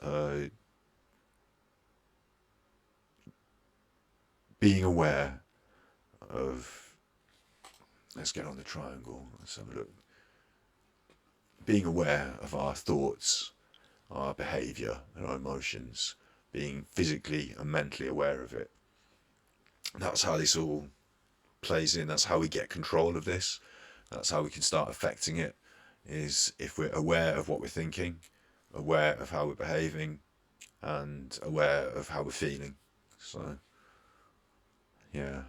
being aware of, let's get on the triangle, let's have a look, being aware of our thoughts, our behaviour and our emotions, being physically and mentally aware of it. That's how this all plays in. That's how we get control of this. That's how we can start affecting it, is if we're aware of what we're thinking, aware of how we're behaving, and aware of how we're feeling. So, yeah.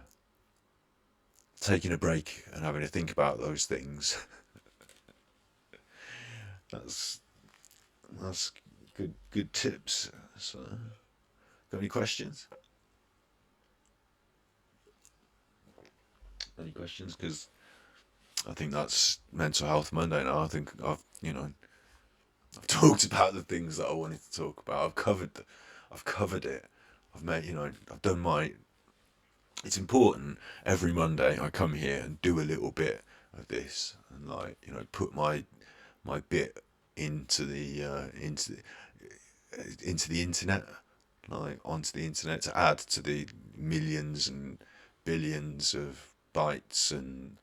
taking a break and having to think about those things. that's good tips. So, got any questions? Any questions? Because I think that's Mental Health Monday now. I think I've talked about the things that I wanted to talk about. I've covered it. I've made, I've done my. It's important every Monday I come here and do a little bit of this and put my bit into the internet, like onto the internet, to add to the millions and billions of bytes and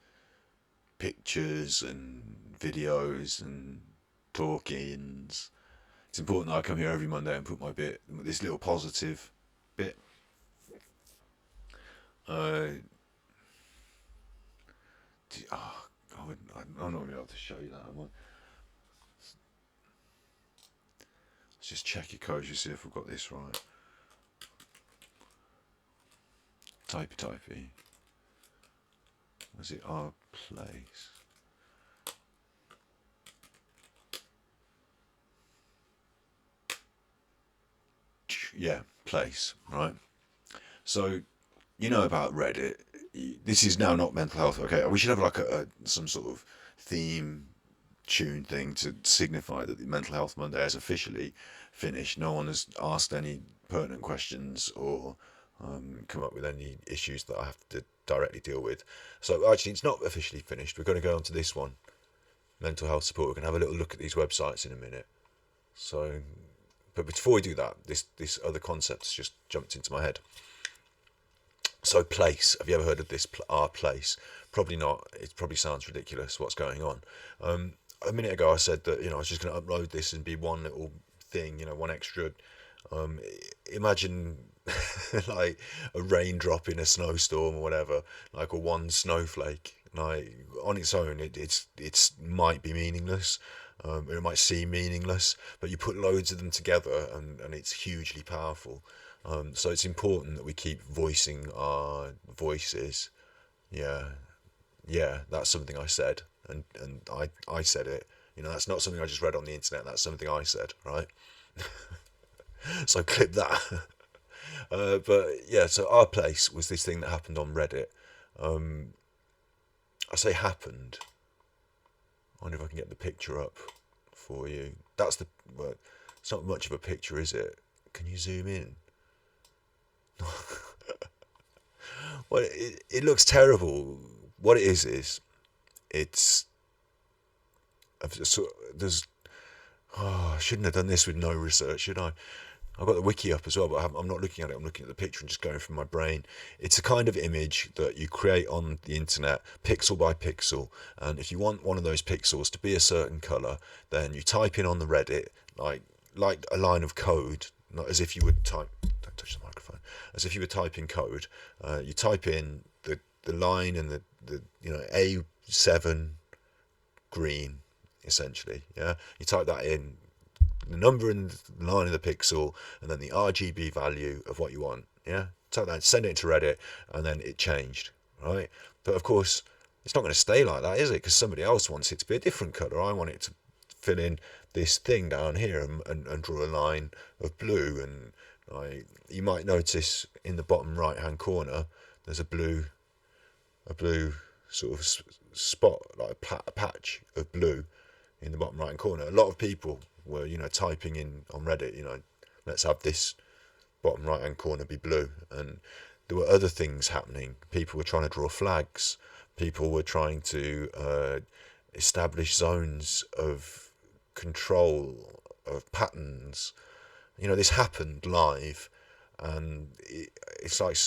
pictures and videos and talkings. It's important that I come here every Monday and put my bit, this little positive bit. I'm not going to be able to show you that. Let's just check your codes, you see if we've got this right. Typey. Was it our place? Yeah, place, right? So, about Reddit. This is now not mental health, okay? We should have like some sort of theme tune thing to signify that the Mental Health Monday is officially finished. No one has asked any pertinent questions or come up with any issues that I have to directly deal with. So actually, it's not officially finished. We're going to go on to this one, mental health support. We're going to have a little look at these websites in a minute. So, but before we do that, this other concept's just jumped into my head. So place, have you ever heard of this? Our place? Probably not. It probably sounds ridiculous. What's going on? A minute ago, I said that I was just going to upload this and be one little thing, one extra. Imagine like a raindrop in a snowstorm or whatever, like a one snowflake. Like on its own, it's might be meaningless. It might seem meaningless, but you put loads of them together, and it's hugely powerful. So it's important that we keep voicing our voices. Yeah, that's something I said, and I said it. That's not something I just read on the internet. That's something I said, right? So clip that. But yeah, so our place was this thing that happened on Reddit. I say happened. I wonder if I can get the picture up for you. Well, it's not much of a picture, is it? Can you zoom in? Well, it looks terrible. What it is it's there's. Oh, I shouldn't have done this with no research, should I? I've got the wiki up as well, but I'm not looking at it. I'm looking at the picture and just going from my brain. It's a kind of image that you create on the internet, pixel by pixel. And if you want one of those pixels to be a certain color, then you type in on the Reddit, like a line of code, not as if you would type. Don't touch the microphone. As if you would type in code. You type in the line and the A7 green, essentially. Yeah, you type that in, the number and the line of the pixel, and then the RGB value of what you want. Yeah, type that, send it to Reddit, and then it changed, right? But of course, it's not going to stay like that, is it? Because somebody else wants it to be a different color. I want it to fill in this thing down here and draw a line of blue. And you might notice in the bottom right hand corner there's a blue sort of spot, like a patch of blue in the bottom right hand corner. A lot of people were typing in on Reddit, let's have this bottom right hand corner be blue. And there were other things happening. People were trying to draw flags. People were trying to establish zones of control, of patterns. This happened live, and it's like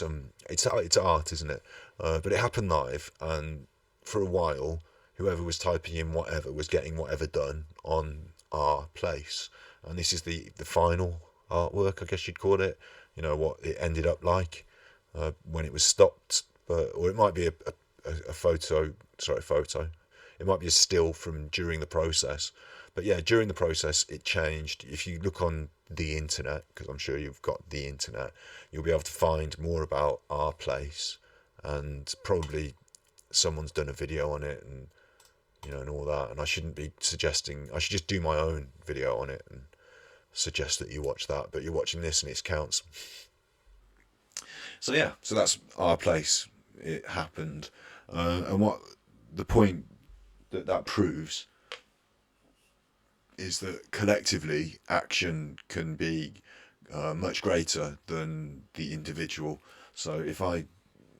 it's art, isn't it? But it happened live, and for a while, whoever was typing in whatever was getting whatever done on our place. And this is the final artwork, I guess you'd call it. What it ended up like when it was stopped, or it might be a photo. It might be a still from during the process. But yeah, during the process, it changed. If you look on the internet, because I'm sure you've got the internet, you'll be able to find more about our place, and probably someone's done a video on it, and and all that, and I shouldn't be suggesting. I should just do my own video on it and suggest that you watch that, but you're watching this and it counts. So yeah, so that's Our Place. It happened, and what the point that proves is that collectively action can be much greater than the individual. So if I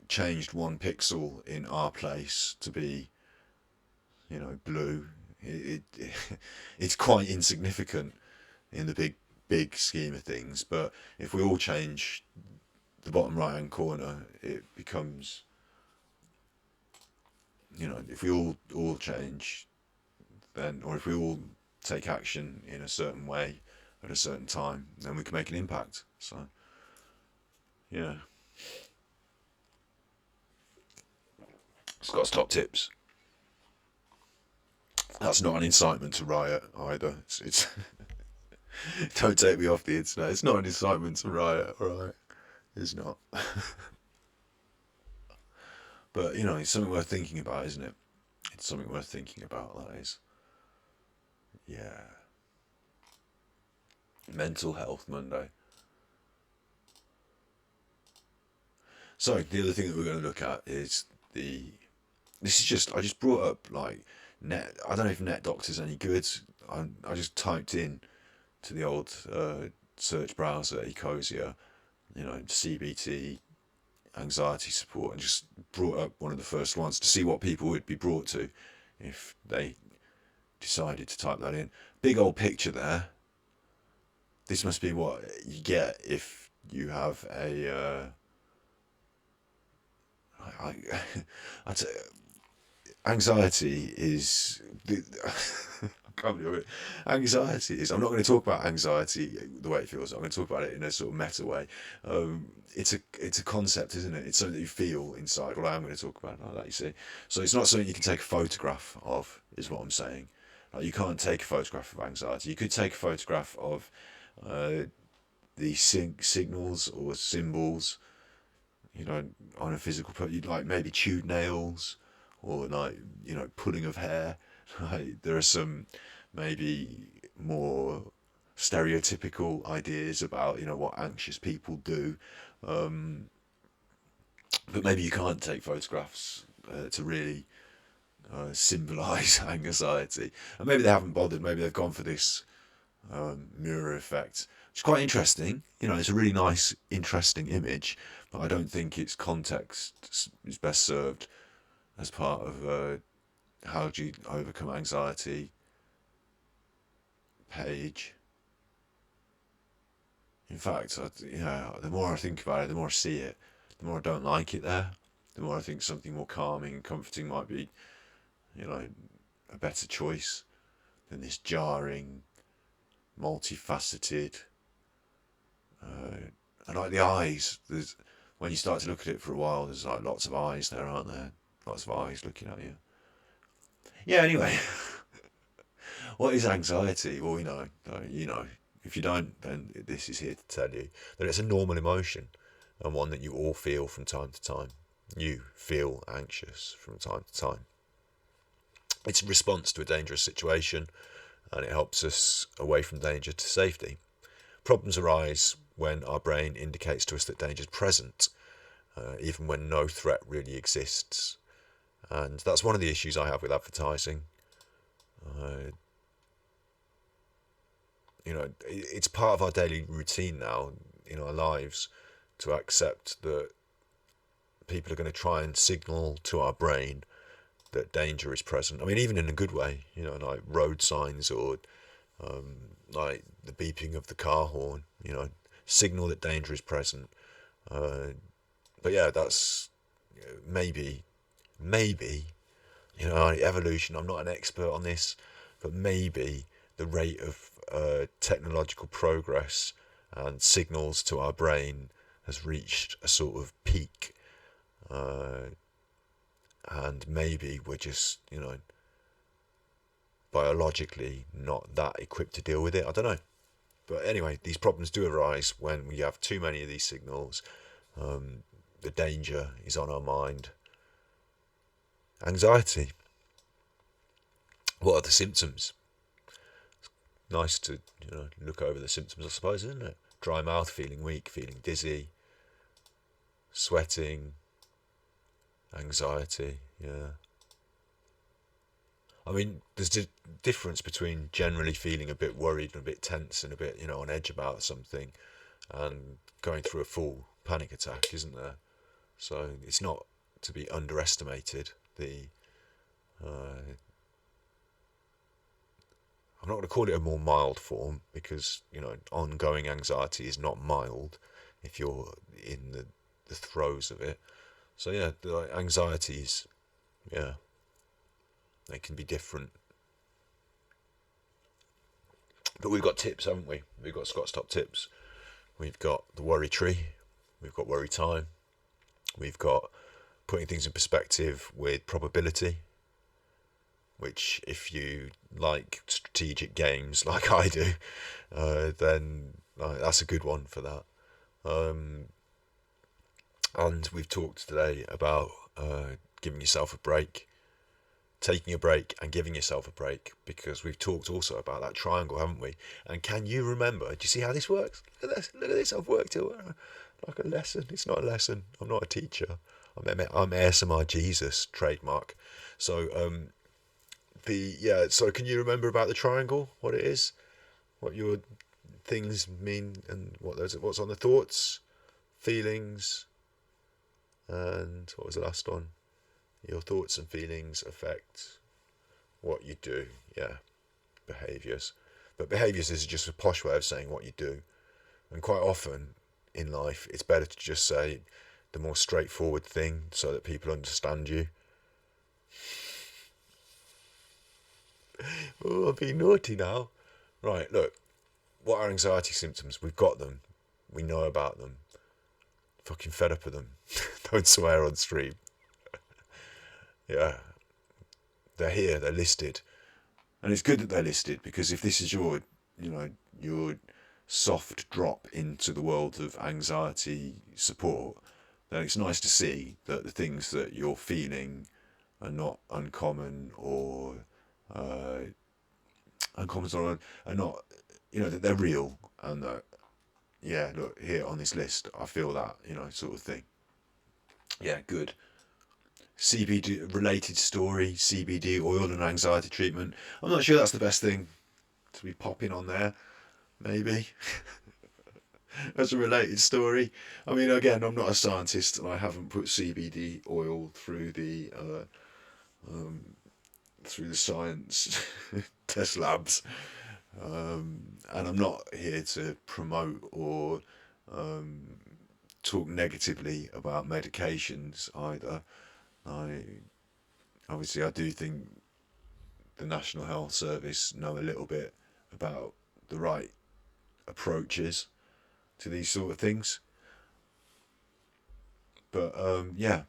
changed one pixel in Our Place to be, blue, it's quite insignificant in the big scheme of things. But if we all change the bottom right hand corner, it becomes, if we all change, then, or if we all take action in a certain way at a certain time, then we can make an impact. So yeah, Scott's top tips. That's not an incitement to riot either. It's don't take me off the internet. It's not an incitement to riot, alright? It's not. But, it's something worth thinking about, isn't it? It's something worth thinking about, that is. Yeah. Mental Health Monday. So, the other thing that we're going to look at is I just brought up, like, net. I don't know if NetDoctor's any good. I just typed in to the old search browser, Ecosia, CBT, anxiety support, and just brought up one of the first ones to see what people would be brought to if they decided to type that in. Big old picture there. This must be what you get if you have a anxiety is I can't believe it. Anxiety is. I'm not going to talk about anxiety the way it feels. I'm going to talk about it in a sort of meta way. It's a concept, isn't it? It's something that you feel inside. Well, I am going to talk about it like that. You see, so it's not something you can take a photograph of, is what I'm saying. Like, you can't take a photograph of anxiety. You could take a photograph of the signals or symbols, on a physical, like maybe chewed nails, or like, pulling of hair. Like, there are some maybe more stereotypical ideas about, what anxious people do. But maybe you can't take photographs to really symbolise anxiety. And maybe they haven't bothered. Maybe they've gone for this mirror effect. It's quite interesting. It's a really nice, interesting image, but I don't think its context is best served as part of how do you overcome anxiety page. In fact, the more I think about it, the more I see it, the more I don't like it there. The more I think something more calming and comforting might be, a better choice than this jarring, multifaceted, and like the eyes. When you start to look at it for a while, there's like lots of eyes there, aren't there? Lots of eyes looking at you. Yeah. Anyway, what is anxiety? Well, if you don't, then this is here to tell you That it's a normal emotion, and one that you all feel from time to time. You feel anxious from time to time. It's a response to a dangerous situation, and it helps us away from danger to safety. Problems arise when our brain indicates to us that danger is present, even when no threat really exists. And that's one of the issues I have with advertising. It's part of our daily routine now in our lives to accept that people are going to try and signal to our brain that danger is present. I mean, even in a good way, like road signs, or like the beeping of the car horn, signal that danger is present. But yeah, that's maybe, evolution. I'm not an expert on this, but maybe the rate of technological progress and signals to our brain has reached a sort of peak. And maybe we're just, biologically not that equipped to deal with it. I don't know. But anyway, these problems do arise when we have too many of these signals. The danger is on our mind. Anxiety. What are the symptoms? Nice to look over the symptoms, I suppose, isn't it? Dry mouth, feeling weak, feeling dizzy, sweating, anxiety. Yeah. I mean, there's a difference between generally feeling a bit worried and a bit tense and a bit, on edge about something, and going through a full panic attack, isn't there? So it's not to be underestimated. I'm not going to call it a more mild form, because ongoing anxiety is not mild if you're in the throes of it. So yeah, the anxieties, yeah, they can be different. But we've got tips, haven't we? We've got Scott's top tips. We've got the worry tree. We've got worry time. We've got putting things in perspective with probability, which, if you like strategic games like I do, then that's a good one for that. And we've talked today about giving yourself a break, taking a break and giving yourself a break, because we've talked also about that triangle, haven't we? And can you remember, do you see how this works? Look at this, I've worked it like a lesson. It's not a lesson. I'm not a teacher. I'm ASMR Jesus, trademark. So so can you remember about the triangle, what it is, what your things mean, and what's on the thoughts, feelings, and what was the last one? Your thoughts and feelings affect what you do. Yeah, behaviours. But behaviours is just a posh way of saying what you do. And quite often in life, it's better to just say the more straightforward thing so that people understand you. Oh, I'm being naughty now. Right, look, what are anxiety symptoms? We've got them. We know about them. Fucking fed up with them. Don't swear on stream. Yeah. They're here, they're listed. And it's good that they're listed, because if this is your soft drop into the world of anxiety support, then it's nice to see that the things that you're feeling are not uncommon, or are not, that they're real, and that, yeah, look, here on this list, I feel that, sort of thing. Yeah, good. CBD related story, CBD oil and anxiety treatment. I'm not sure that's the best thing to be popping on there, maybe. As a related story. I mean, again, I'm not a scientist, and I haven't put CBD oil through the science test labs, and I'm not here to promote or talk negatively about medications either. I do think the National Health Service know a little bit about the right approaches to these sort of things. But yeah,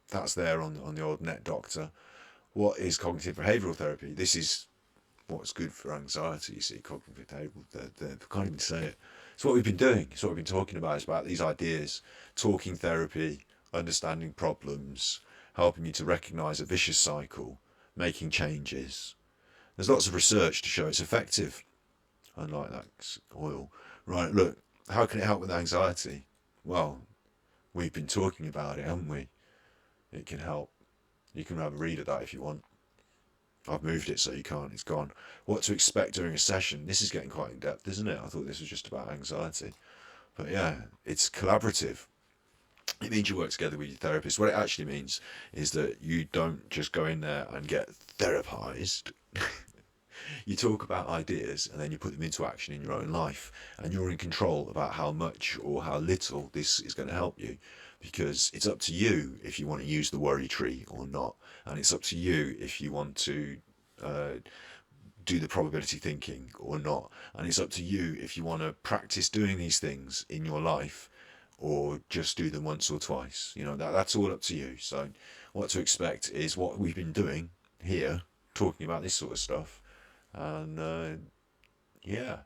that's there on the old Net Doctor. What is cognitive behavioural therapy? This is what's good for anxiety. You see, cognitive behavioural. I can't even say it. It's what we've been doing. It's what we've been talking about. It's about these ideas, talking therapy, understanding problems, helping you to recognise a vicious cycle, making changes. There's lots of research to show it's effective. Unlike that oil. Right, look, how can it help with anxiety? Well, we've been talking about it, haven't we? It can help. You can have a read of that if you want. I've moved it so you can't, it's gone. What to expect during a session. This is getting quite in depth, isn't it? I thought this was just about anxiety. But yeah, it's collaborative. It means you work together with your therapist. What it actually means is that you don't just go in there and get therapized. You talk about ideas and then you put them into action in your own life, and you're in control about how much or how little this is going to help you, because it's up to you if you want to use the worry tree or not, and it's up to you if you want to do the probability thinking or not, and it's up to you if you want to practice doing these things in your life or just do them once or twice. That's all up to you. So what to expect is what we've been doing here, talking about this sort of stuff. And yeah,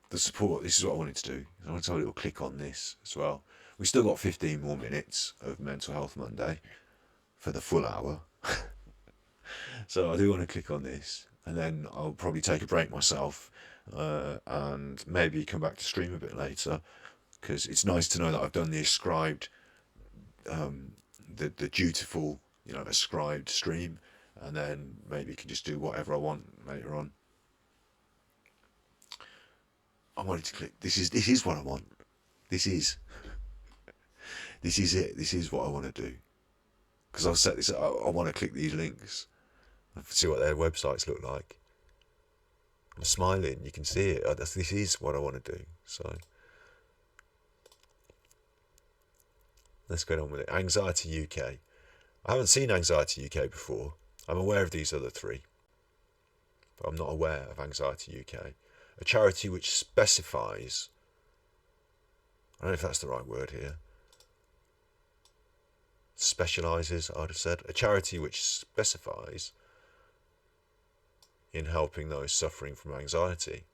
the support. This is what I wanted to do. I wanted to have a little click on this as well. We've still got 15 more minutes of Mental Health Monday for the full hour. So I do want to click on this, and then I'll probably take a break myself, and maybe come back to stream a bit later, because it's nice to know that I've done the ascribed, the dutiful, ascribed stream, and then maybe can just do whatever I want later on. I wanted to click. This is what I want. This is it. This is what I want to do. Because I've set this. I want to click these links. See what their websites look like. I'm smiling. You can see it. This is what I want to do. So let's get on with it. Anxiety UK. I haven't seen Anxiety UK before. I'm aware of these other three, but I'm not aware of Anxiety UK. A charity which specifies, I don't know if that's the right word here, specialises, I'd have said. A charity which specifies in helping those suffering from anxiety.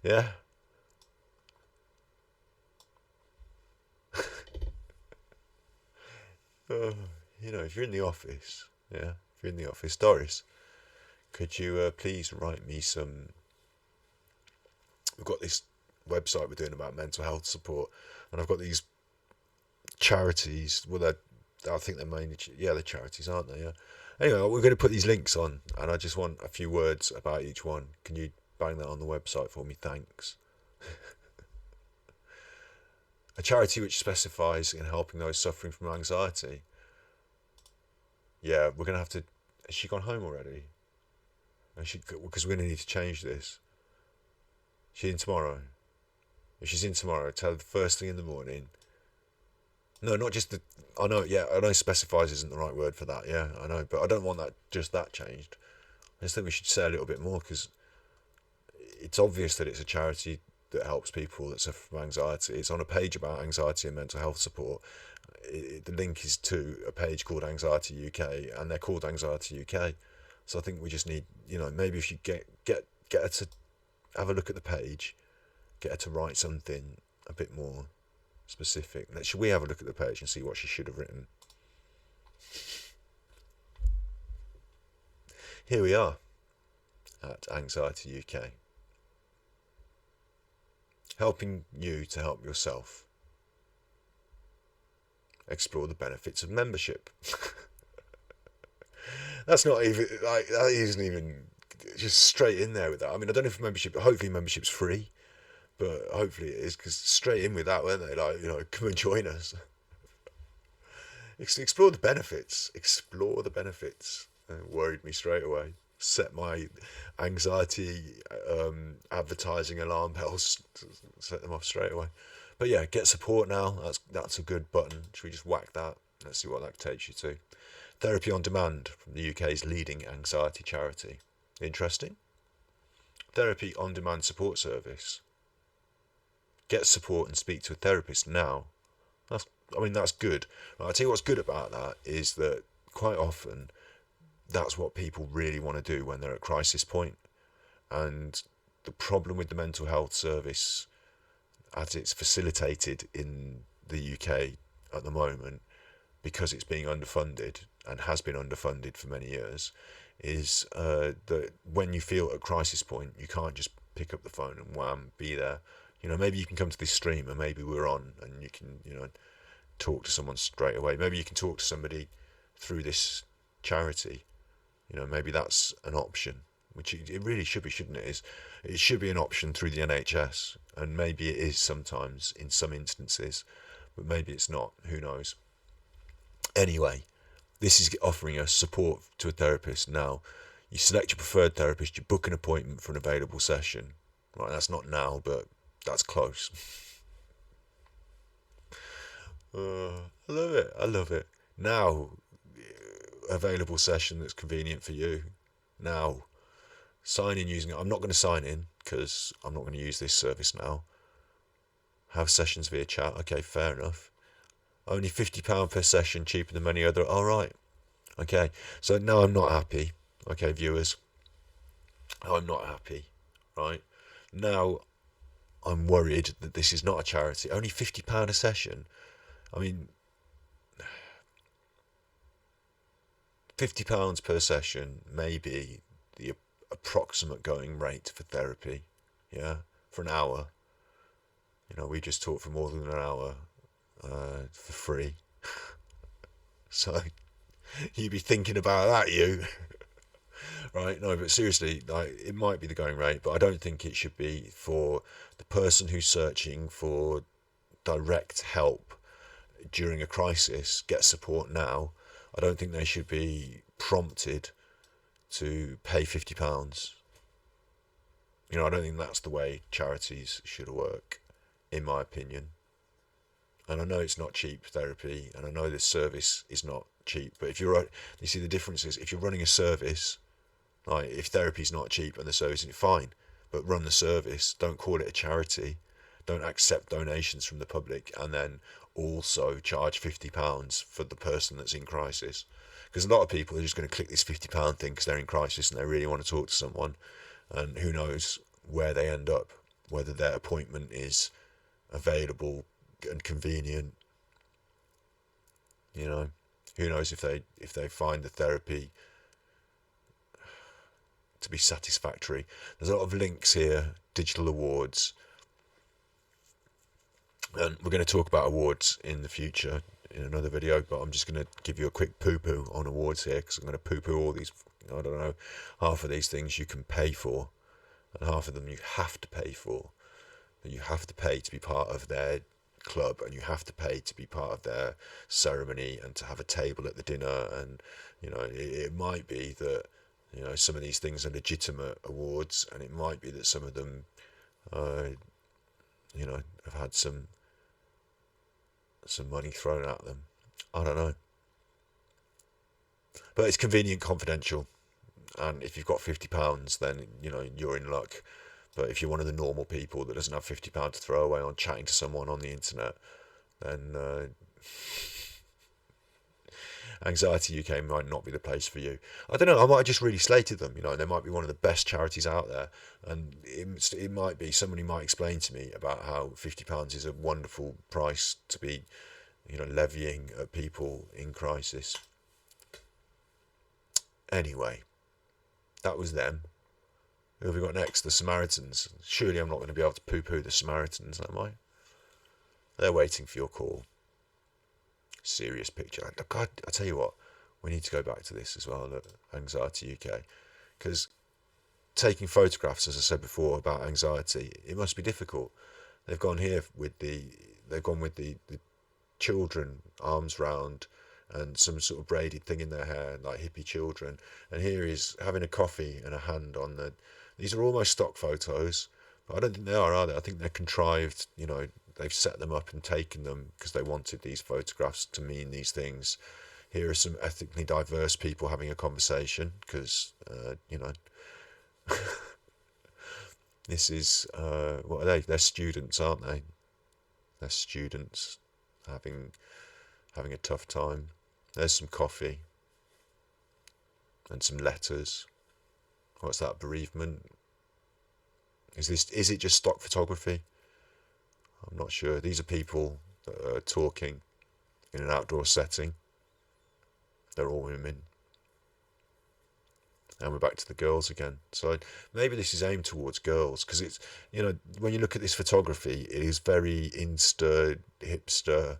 Yeah. If you're in the office, Doris, could you please write me some... We've got this website we're doing about mental health support, and I've got these charities. Well, I think they're mainly... they're charities, aren't they? Yeah. Anyway, we're going to put these links on, and I just want a few words about each one. Can you bang that on the website for me? Thanks. A charity which specifies in helping those suffering from anxiety. Yeah, we're going to have to... Has she gone home already? Because we're going to need to change this. She's in tomorrow. If she's in tomorrow, tell her the first thing in the morning. No, not just the... I know specifies isn't the right word for that, yeah, I know. But I don't want that changed. I just think we should say a little bit more, because it's obvious that it's a charity that helps people that suffer from anxiety. It's on a page about anxiety and mental health support. The link is to a page called Anxiety UK, and they're called Anxiety UK. So I think we just need, maybe if you get her to have a look at the page, get her to write something a bit more specific. Should we have a look at the page and see what she should have written? Here we are at Anxiety UK. Helping you to help yourself. Explore the benefits of membership. That's not even, that isn't even, just straight in there with that. I mean, I don't know if hopefully membership's free, but hopefully it is, because straight in with that, weren't they? Come and join us. Explore the benefits. Explore the benefits. It worried me straight away. Set my anxiety advertising alarm bells, set them off straight away. But yeah, get support now. That's a good button. Should we just whack that? Let's see what that takes you to. Therapy on Demand from the UK's leading anxiety charity. Interesting. Therapy on Demand support service. Get support and speak to a therapist now. That's good. I'll tell you what's good about that is that quite often that's what people really want to do when they're at crisis point. And the problem with the mental health service, as it's facilitated in the UK at the moment, because it's being underfunded and has been underfunded for many years, is that when you feel at crisis point, you can't just pick up the phone and wham, be there. Maybe you can come to this stream and maybe we're on and you can, talk to someone straight away. Maybe you can talk to somebody through this charity. Maybe that's an option, which it really should be, shouldn't it? It should be an option through the NHS, and maybe it is sometimes in some instances, but maybe it's not. Who knows? Anyway, this is offering us support to a therapist now. You select your preferred therapist, you book an appointment for an available session. Right, that's not now, but that's close. I love it. Now, available session that's convenient for you. Now, sign in using it. I'm not going to sign in because I'm not going to use this service now. Have sessions via chat. Okay, fair enough. Only £50 per session, cheaper than many other. All right. Okay, so now I'm not happy. Okay, viewers. I'm not happy. Right. Now, I'm worried that this is not a charity. Only £50 a session. I mean, £50 per session may be the approximate going rate for therapy, yeah, for an hour. You know, we just talked for more than an hour for free. So you be thinking about that, you. Right? No, but seriously, like, it might be the going rate, but I don't think it should be for the person who's searching for direct help during a crisis, get support now. I don't think they should be prompted to pay £50. You know, I don't think that's the way charities should work, in my opinion. And I know it's not cheap therapy, and I know this service is not cheap. But if you're, you see, the difference is if you're running a service, like if therapy's not cheap and the service isn't, fine, but run the service. Don't call it a charity. Don't accept donations from the public and then also charge £50 for the person that's in crisis. Because a lot of people are just going to click this £50 thing because they're in crisis and they really want to talk to someone, and who knows where they end up, whether their appointment is available and convenient. You know, who knows if they find the therapy to be satisfactory. There's a lot of links here, digital awards, and we're going to talk about awards in the future in another video, but I'm just going to give you a quick poo-poo on awards here, because I'm going to poo-poo all these, I don't know, half of these things you can pay for, and half of them you have to pay for. You have to pay to be part of their club, and you have to pay to be part of their ceremony and to have a table at the dinner. And you know, it might be that, you know, some of these things are legitimate awards, and it might be that some of them you know, have had some money thrown at them. I don't know, but it's convenient confidential, and if you've got £50, then you know you're in luck. But if you're one of the normal people that doesn't have £50 to throw away on chatting to someone on the internet, then Anxiety UK might not be the place for you. I don't know, I might have just really slated them. You know, they might be one of the best charities out there, and it might be, somebody might explain to me about how £50 is a wonderful price to be, you know, levying at people in crisis. Anyway, that was them. Who have we got next? The Samaritans. Surely I'm not going to be able to poo-poo the Samaritans, am I? They're waiting for your call. Serious picture. God, I tell you what, we need to go back to this as well at Anxiety UK, because taking photographs, as I said before about anxiety, it must be difficult. They've gone with the children, arms round, and some sort of braided thing in their hair, like hippie children. And here he's having a coffee and a hand on the. These are almost stock photos, but I don't think they are they? I think they're contrived. You know, they've set them up and taken them because they wanted these photographs to mean these things. Here are some ethnically diverse people having a conversation because, you know, this is, what are they? They're students, aren't they? They're students having a tough time. There's some coffee and some letters. What's that? Bereavement? Is it just stock photography? I'm not sure. These are people that are talking in an outdoor setting. They're all women. And we're back to the girls again. So maybe this is aimed towards girls, because it's, you know, when you look at this photography, it is very Insta, hipster.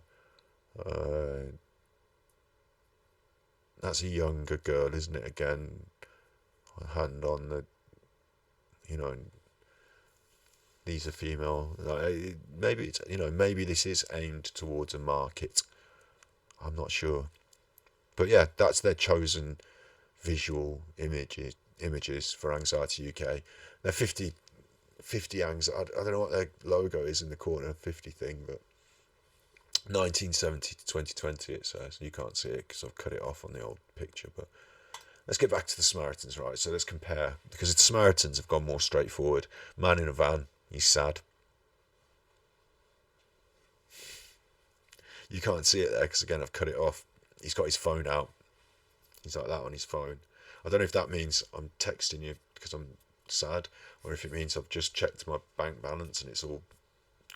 That's a younger girl, isn't it? Again, a hand on the, you know, these are female. Maybe it's, you know, maybe this is aimed towards a market. I'm not sure. But yeah, that's their chosen visual images for Anxiety UK. They're 50 anxiety. I don't know what their logo is in the corner, 50 thing, but 1970 to 2020 it says. You can't see it because I've cut it off on the old picture. But let's get back to the Samaritans, right? So let's compare, because the Samaritans have gone more straightforward. Man in a van, he's sad. You can't see it there because, again, I've cut it off. He's got his phone out. He's like that on his phone. I don't know if that means I'm texting you because I'm sad, or if it means I've just checked my bank balance and it's all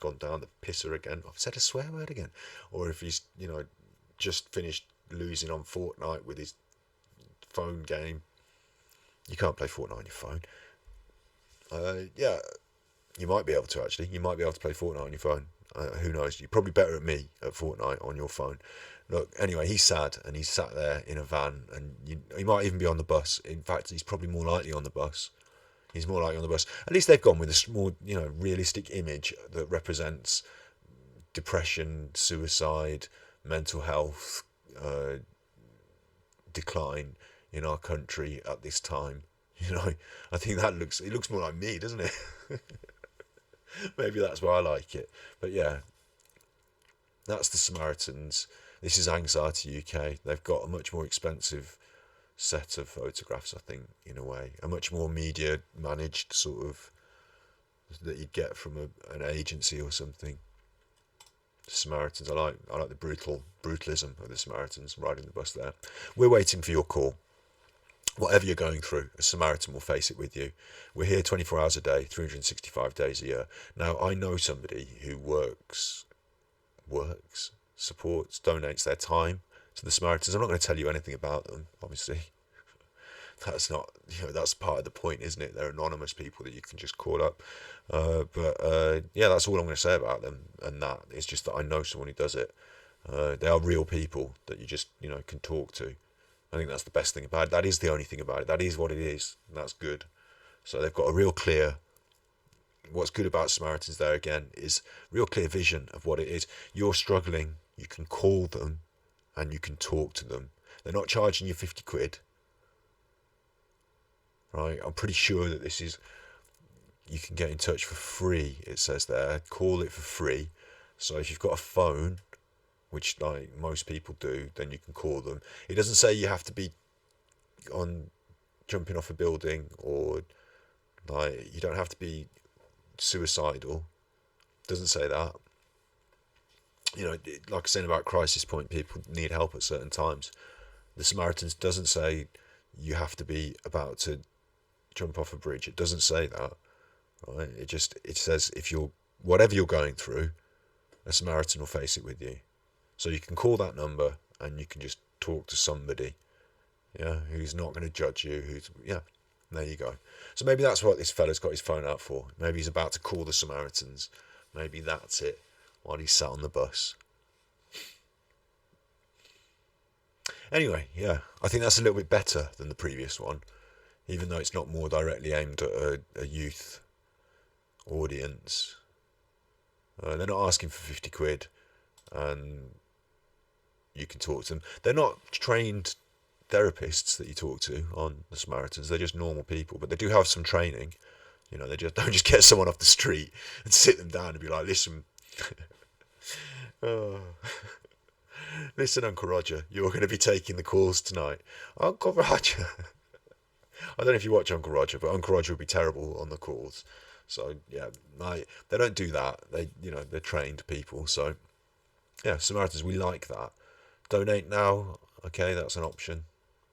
gone down the pisser again. I've said a swear word again. Or if he's, you know, just finished losing on Fortnite with his phone game. You can't play Fortnite on your phone. Yeah, you might be able to actually. You might be able to play Fortnite on your phone. Who knows? You're probably better at me at Fortnite on your phone. Look, anyway, he's sad and he's sat there in a van, and he might even be on the bus. In fact, he's probably more likely on the bus. He's more likely on the bus. At least they've gone with a more, realistic image that represents depression, suicide, mental health decline in our country at this time. I think it looks more like me, doesn't it? Maybe that's why I like it. But yeah, that's the Samaritans. This is Anxiety UK. They've got a much more expensive set of photographs, I think, in a way. A much more media managed sort of that you'd get from an agency or something. The Samaritans, I like the brutalism of the Samaritans riding the bus there. We're waiting for your call. Whatever you're going through, a Samaritan will face it with you. We're here 24 hours a day, 365 days a year. Now, I know somebody who supports, donates their time to the Samaritans. I'm not going to tell you anything about them, obviously. That's not, that's part of the point, isn't it? They're anonymous people that you can just call up. Yeah, that's all I'm going to say about them. And that it's just that I know someone who does it. They are real people that you just, can talk to. I think that's the best thing about it. That is the only thing about it. That is what it is. And that's good. So they've got a real clear, what's good about Samaritans there again is real clear vision of what it is. You're struggling, you can call them and you can talk to them. They're not charging you 50 quid. Right? I'm pretty sure that this is, you can get in touch for free, it says there. Call it for free. So if you've got a phone, which like most people do, then you can call them. It doesn't say you have to be on jumping off a building, or like you don't have to be suicidal. It doesn't say that. Like I said about Crisis Point, people need help at certain times. The Samaritans doesn't say you have to be about to jump off a bridge. It doesn't say that, right? It says whatever you're going through, a Samaritan will face it with you. So you can call that number and you can just talk to somebody, who's not going to judge you. There you go. So maybe that's what this fella's got his phone out for. Maybe he's about to call the Samaritans. Maybe that's it, while he's sat on the bus. Anyway, I think that's a little bit better than the previous one, even though it's not more directly aimed at a youth audience. They're not asking for 50 quid, and you can talk to them. They're not trained therapists that you talk to on the Samaritans. They're just normal people, but they do have some training. They just don't just get someone off the street and sit them down and be like, listen, listen, Uncle Roger, you're going to be taking the calls tonight. Uncle Roger. I don't know if you watch Uncle Roger, but Uncle Roger would be terrible on the calls. So yeah, they don't do that. They're trained people. So yeah, Samaritans, we like that. Donate now. Okay, that's an option.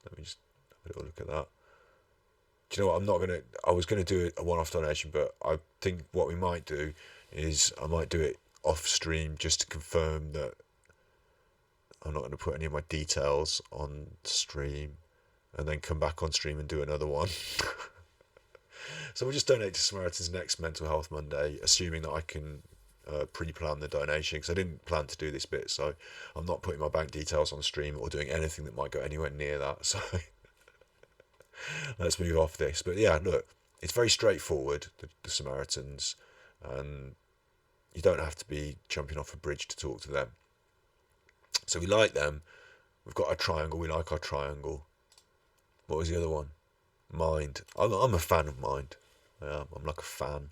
Let me just have a little look at that. Do you know what? I was going to do a one-off donation, but I think what we might do is I might do it off stream just to confirm that I'm not going to put any of my details on stream and then come back on stream and do another one. So we'll just donate to Samaritans next Mental Health Monday, assuming that I can pre-plan the donation, because I didn't plan to do this bit, so I'm not putting my bank details on stream or doing anything that might go anywhere near that. So let's move off this. But yeah, look, it's very straightforward, the Samaritans, and you don't have to be jumping off a bridge to talk to them. So we like them. We've got our triangle. We like our triangle. What was the other one? Mind. I'm a fan of Mind. Yeah, I'm like a fan.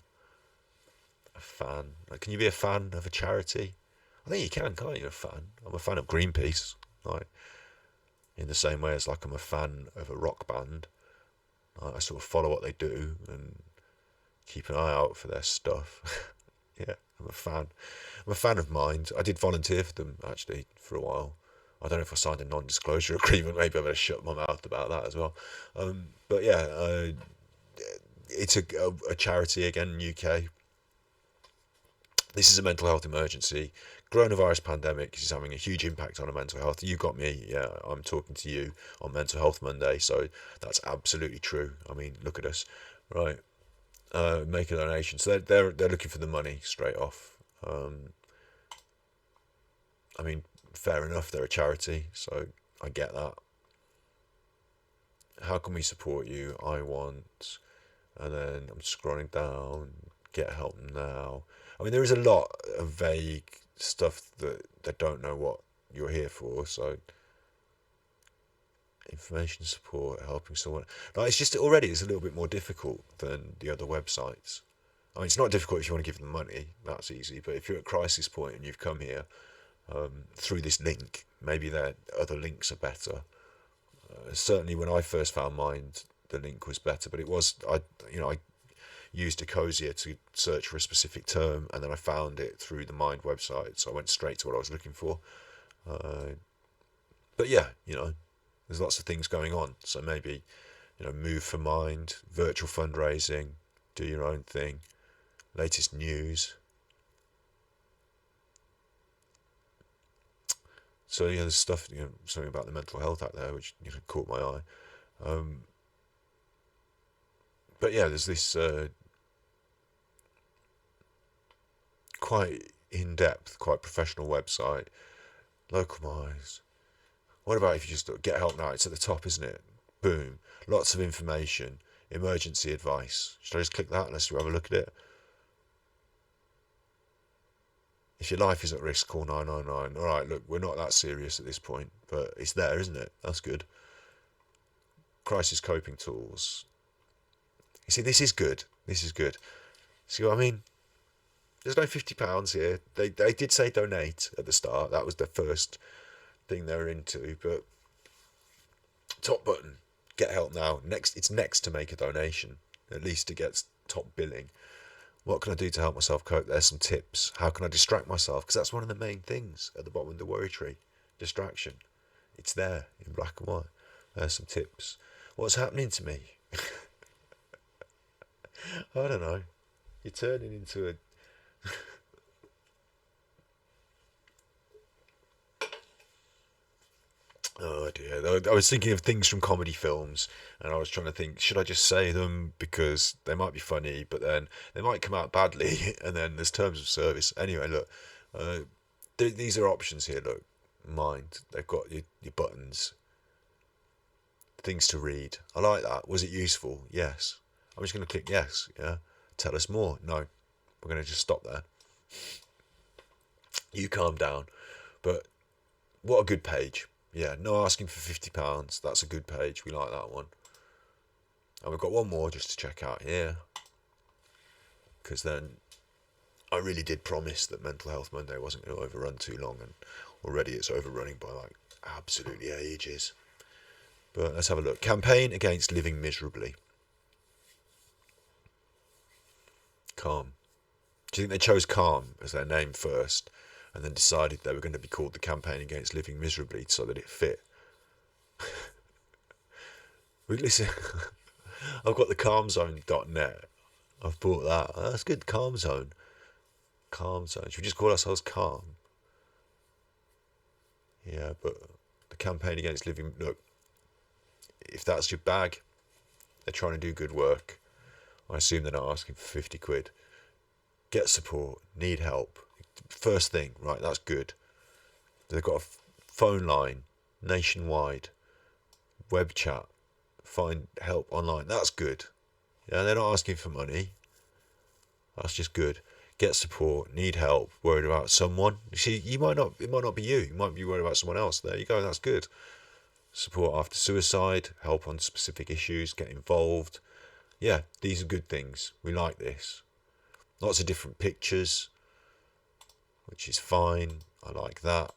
Like, can you be a fan of a charity? I think you can, can't you? A fan. I'm a fan of Greenpeace, like in the same way as like I'm a fan of a rock band. I sort of follow what they do and keep an eye out for their stuff. Yeah, I'm a fan. I'm a fan of Mind. I did volunteer for them actually for a while. I don't know if I signed a non-disclosure agreement. Maybe I better shut my mouth about that as well. But yeah, it's a charity again in UK. This is a mental health emergency. coronavirus pandemic is having a huge impact on our mental health. You got me. Yeah, I'm talking to you on Mental Health Monday, so that's absolutely true. I mean, look at us, right? Make a donation. So they're looking for the money straight off. I mean, fair enough. They're a charity, so I get that. How can we support you? I want, and then I'm scrolling down. Get help now. I mean, there is a lot of vague stuff that they don't know what you're here for. So, information, support, helping someone. Like, it's just already it's a little bit more difficult than the other websites. I mean, it's not difficult if you want to give them money. That's easy. But if you're at crisis point and you've come here through this link, maybe their other links are better. Certainly, when I first found Mind, the link was better. But it was I used Ecosia to search for a specific term, and then I found it through the Mind website, so I went straight to what I was looking for. But yeah, there's lots of things going on, so maybe, Move for Mind, virtual fundraising, do your own thing, latest news. So yeah, there's stuff, something about the mental health out there which caught my eye. But yeah, there's this quite in-depth, quite professional website, Localmise. What about if you just get help now? It's at the top, isn't it? Boom. Lots of information. Emergency advice. Should I just click that? Let's have a look at it. If your life is at risk, call 999. All right, look, we're not that serious at this point, but it's there, isn't it? That's good. Crisis coping tools. You see, this is good. This is good. See what I mean? There's no £50 here. They did say donate at the start. That was the first thing they're into. But top button, get help now. It's next to make a donation. At least it gets top billing. What can I do to help myself cope? There's some tips. How can I distract myself? Because that's one of the main things at the bottom of the worry tree. Distraction. It's there in black and white. There's some tips. What's happening to me? I don't know. You're turning into a... Oh dear. I was thinking of things from comedy films, and I was trying to think, should I just say them because they might be funny, but then they might come out badly, and then there's terms of service. Anyway, look, these are options here. Look, Mind. They've got your buttons, things to read. I like that. Was it useful? Yes. I'm just going to click yes. Yeah. Tell us more. No. We're going to just stop there. You calm down. But what a good page. Yeah, no asking for £50. That's a good page. We like that one. And we've got one more just to check out here. Because then I really did promise that Mental Health Monday wasn't going to overrun too long. And already it's overrunning by like absolutely ages. But let's have a look. Campaign against living miserably. Calm. Do you think they chose Calm as their name first, and then decided they were going to be called the Campaign Against Living Miserably so that it fit? Listen, I've got the calmzone.net. I've bought that. That's good. Calm Zone. Calm Zone. Should we just call ourselves Calm? Yeah, but the Campaign Against Living... Look, if that's your bag, they're trying to do good work. I assume they're not asking for 50 quid. Get support. Need help. First thing, right, that's good. They've got a phone line, nationwide, web chat, find help online. That's good. Yeah, they're not asking for money. That's just good. Get support, need help, worried about someone. You see, it might not be you. You might be worried about someone else. There you go, that's good. Support after suicide, help on specific issues, get involved. Yeah, these are good things. We like this. Lots of different pictures, which is fine. I like that.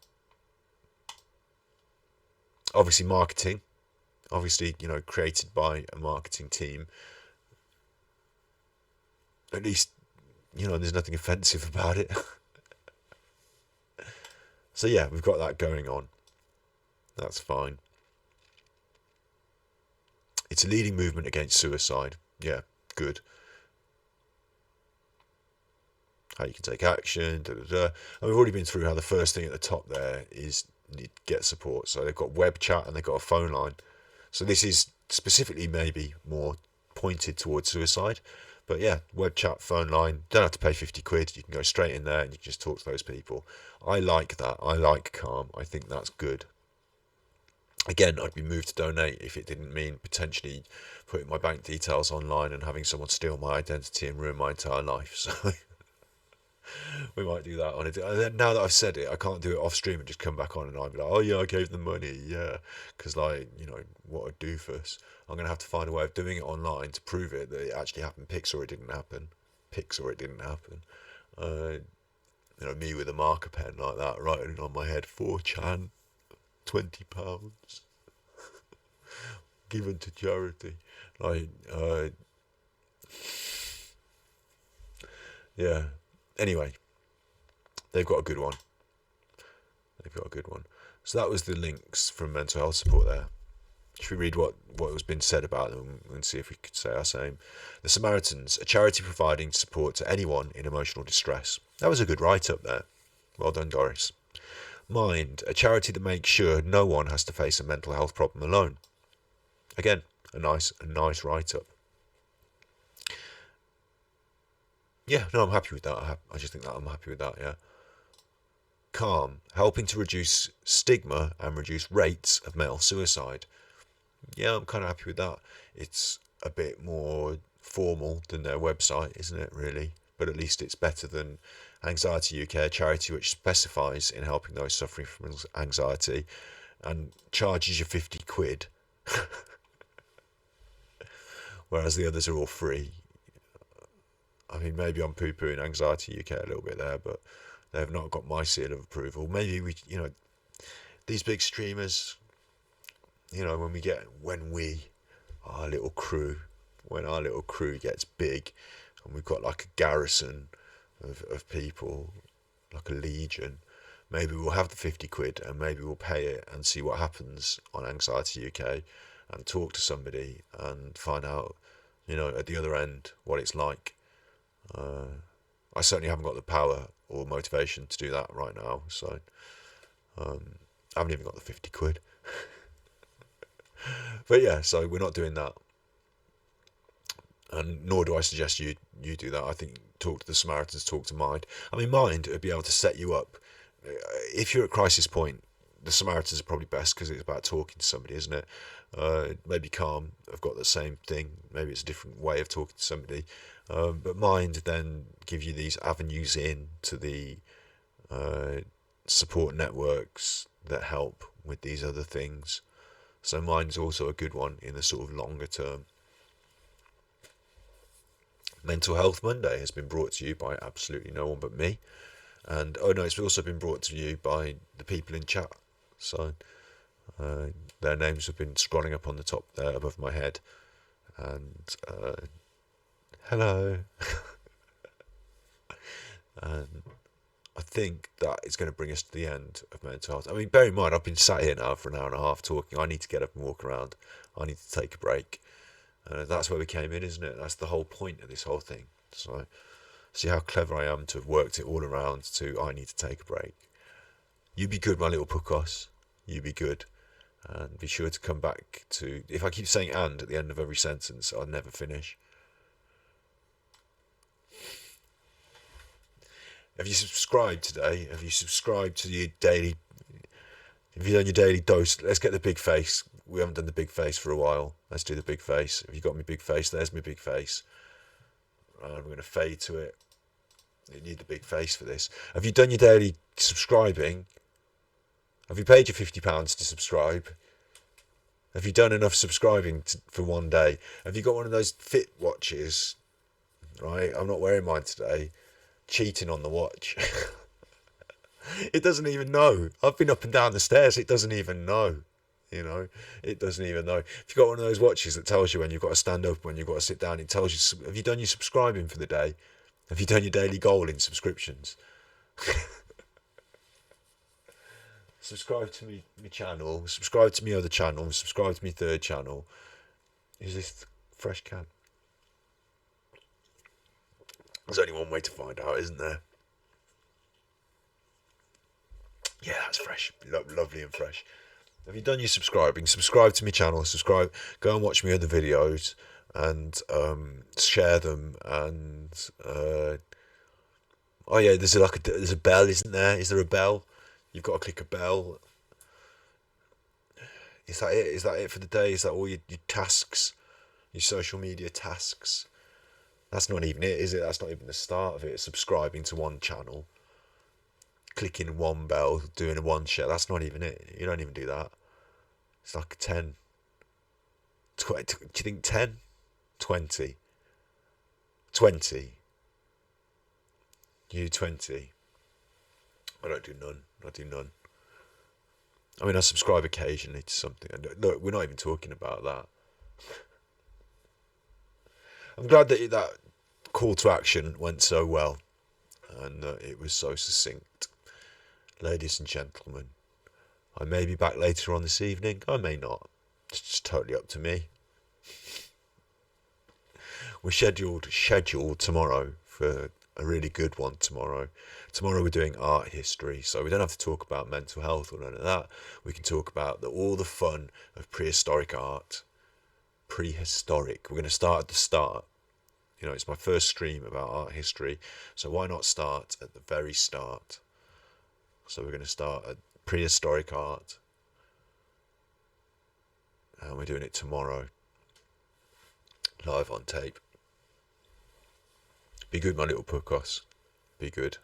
Obviously marketing. Obviously, created by a marketing team. At least, there's nothing offensive about it. So yeah, we've got that going on. That's fine. It's a leading movement against suicide. Yeah, good. how you can take action, and we've already been through how the first thing at the top there is you get support. So they've got web chat and they've got a phone line. So this is specifically maybe more pointed towards suicide. But yeah, web chat, phone line, don't have to pay 50 quid. You can go straight in there and you can just talk to those people. I like that. I like Calm. I think that's good. Again, I'd be moved to donate if it didn't mean potentially putting my bank details online and having someone steal my identity and ruin my entire life. So we might do that on it. And then now that I've said it, I can't do it off stream and just come back on and I'll be like, oh yeah, I gave them money, yeah. Because like, you know, what a doofus. I'm going to have to find a way of doing it online to prove it that it actually happened. Pics or it didn't happen. Pics or it didn't happen. You know, me with a marker pen like that, writing on my head, 4chan, £20 given to charity. Like, yeah. Anyway, they've got a good one. So that was the links from mental health support there. Should we read what has been said about them and see if we could say our same? The Samaritans, a charity providing support to anyone in emotional distress. That was a good write-up there. Well done, Doris. Mind, a charity that makes sure no one has to face a mental health problem alone. Again, a nice write-up. Yeah, no, I'm happy with that. I just think that I'm happy with that, yeah. Calm, helping to reduce stigma and reduce rates of male suicide. Yeah, I'm kind of happy with that. It's a bit more formal than their website, isn't it, really? But at least it's better than Anxiety UK, a charity which specifies in helping those suffering from anxiety and charges you 50 quid. Whereas the others are all free. I mean, maybe I'm poo-pooing Anxiety UK a little bit there, but they've not got my seal of approval. Maybe we, you know, these big streamers, you know, when our little crew gets big and we've got like a garrison of people, like a legion, maybe we'll have the 50 quid and maybe we'll pay it and see what happens on Anxiety UK and talk to somebody and find out, you know, at the other end what it's like. I certainly haven't got the power or motivation to do that right now, so I haven't even got the 50 quid. But yeah, so we're not doing that, and nor do I suggest you do that. I think talk to the Samaritans, talk to Mind. I mean, Mind would be able to set you up if you're at crisis point. The Samaritans are probably best because it's about talking to somebody, isn't it? Maybe Calm have got the same thing. Maybe it's a different way of talking to somebody. But Mind then give you these avenues in to the support networks that help with these other things. So Mind's also a good one in the sort of longer term. Mental Health Monday has been brought to you by absolutely no one but me. And oh no, it's also been brought to you by the people in chat. So their names have been scrolling up on the top there above my head. And hello. And I think that is going to bring us to the end of mental health. I mean, bear in mind, I've been sat here now for an hour and a half talking. I need to get up and walk around. I need to take a break. That's where we came in, isn't it? That's the whole point of this whole thing. So, see how clever I am to have worked it all around to I need to take a break. You be good, my little puckos. You be good. And be sure to come back to... If I keep saying and at the end of every sentence, I'll never finish. Have you subscribed today? Have you subscribed to your daily... Have you done your daily dose? Let's get the big face. We haven't done the big face for a while. Let's do the big face. Have you got my big face? There's my big face. And we're going to fade to it. You need the big face for this. Have you done your daily subscribing? Have you paid your £50 to subscribe? Have you done enough subscribing for one day? Have you got one of those fit watches? Right, I'm not wearing mine today. Cheating on the watch. It doesn't even know. I've been up and down the stairs. It doesn't even know. You know, it doesn't even know. If you've got one of those watches that tells you when you've got to stand up, when you've got to sit down, it tells you, have you done your subscribing for the day? Have you done your daily goal in subscriptions? Subscribe to me channel, subscribe to me other channel, subscribe to me third channel. Is this fresh can? There's only one way to find out, isn't there? Yeah, that's fresh. Lovely and fresh. Have you done your subscribing? Subscribe to my channel. Subscribe. Go and watch my other videos and share them. And oh yeah, there's a bell, isn't there? Is there a bell? You've got to click a bell. Is that it? Is that it for the day? Is that all your tasks? Your social media tasks? That's not even it, is it? That's not even the start of it. Subscribing to one channel, clicking one bell, doing a one share. That's not even it. You don't even do that. It's like 10. 20, do you think 10? 20. 20. You 20. I don't do none. I do none. I mean, I subscribe occasionally to something. Look, we're not even talking about that. I'm glad that call to action went so well and it was so succinct. Ladies and gentlemen, I may be back later on this evening. I may not. It's just totally up to me. We're scheduled tomorrow for a really good one tomorrow. Tomorrow we're doing art history, so we don't have to talk about mental health or none of that. We can talk about all the fun of prehistoric art. Prehistoric. We're going to start at the start. You know, it's my first stream about art history, so why not start at the very start? So we're going to start at prehistoric art, and we're doing it tomorrow, live on tape. Be good, my little puckos. Be good.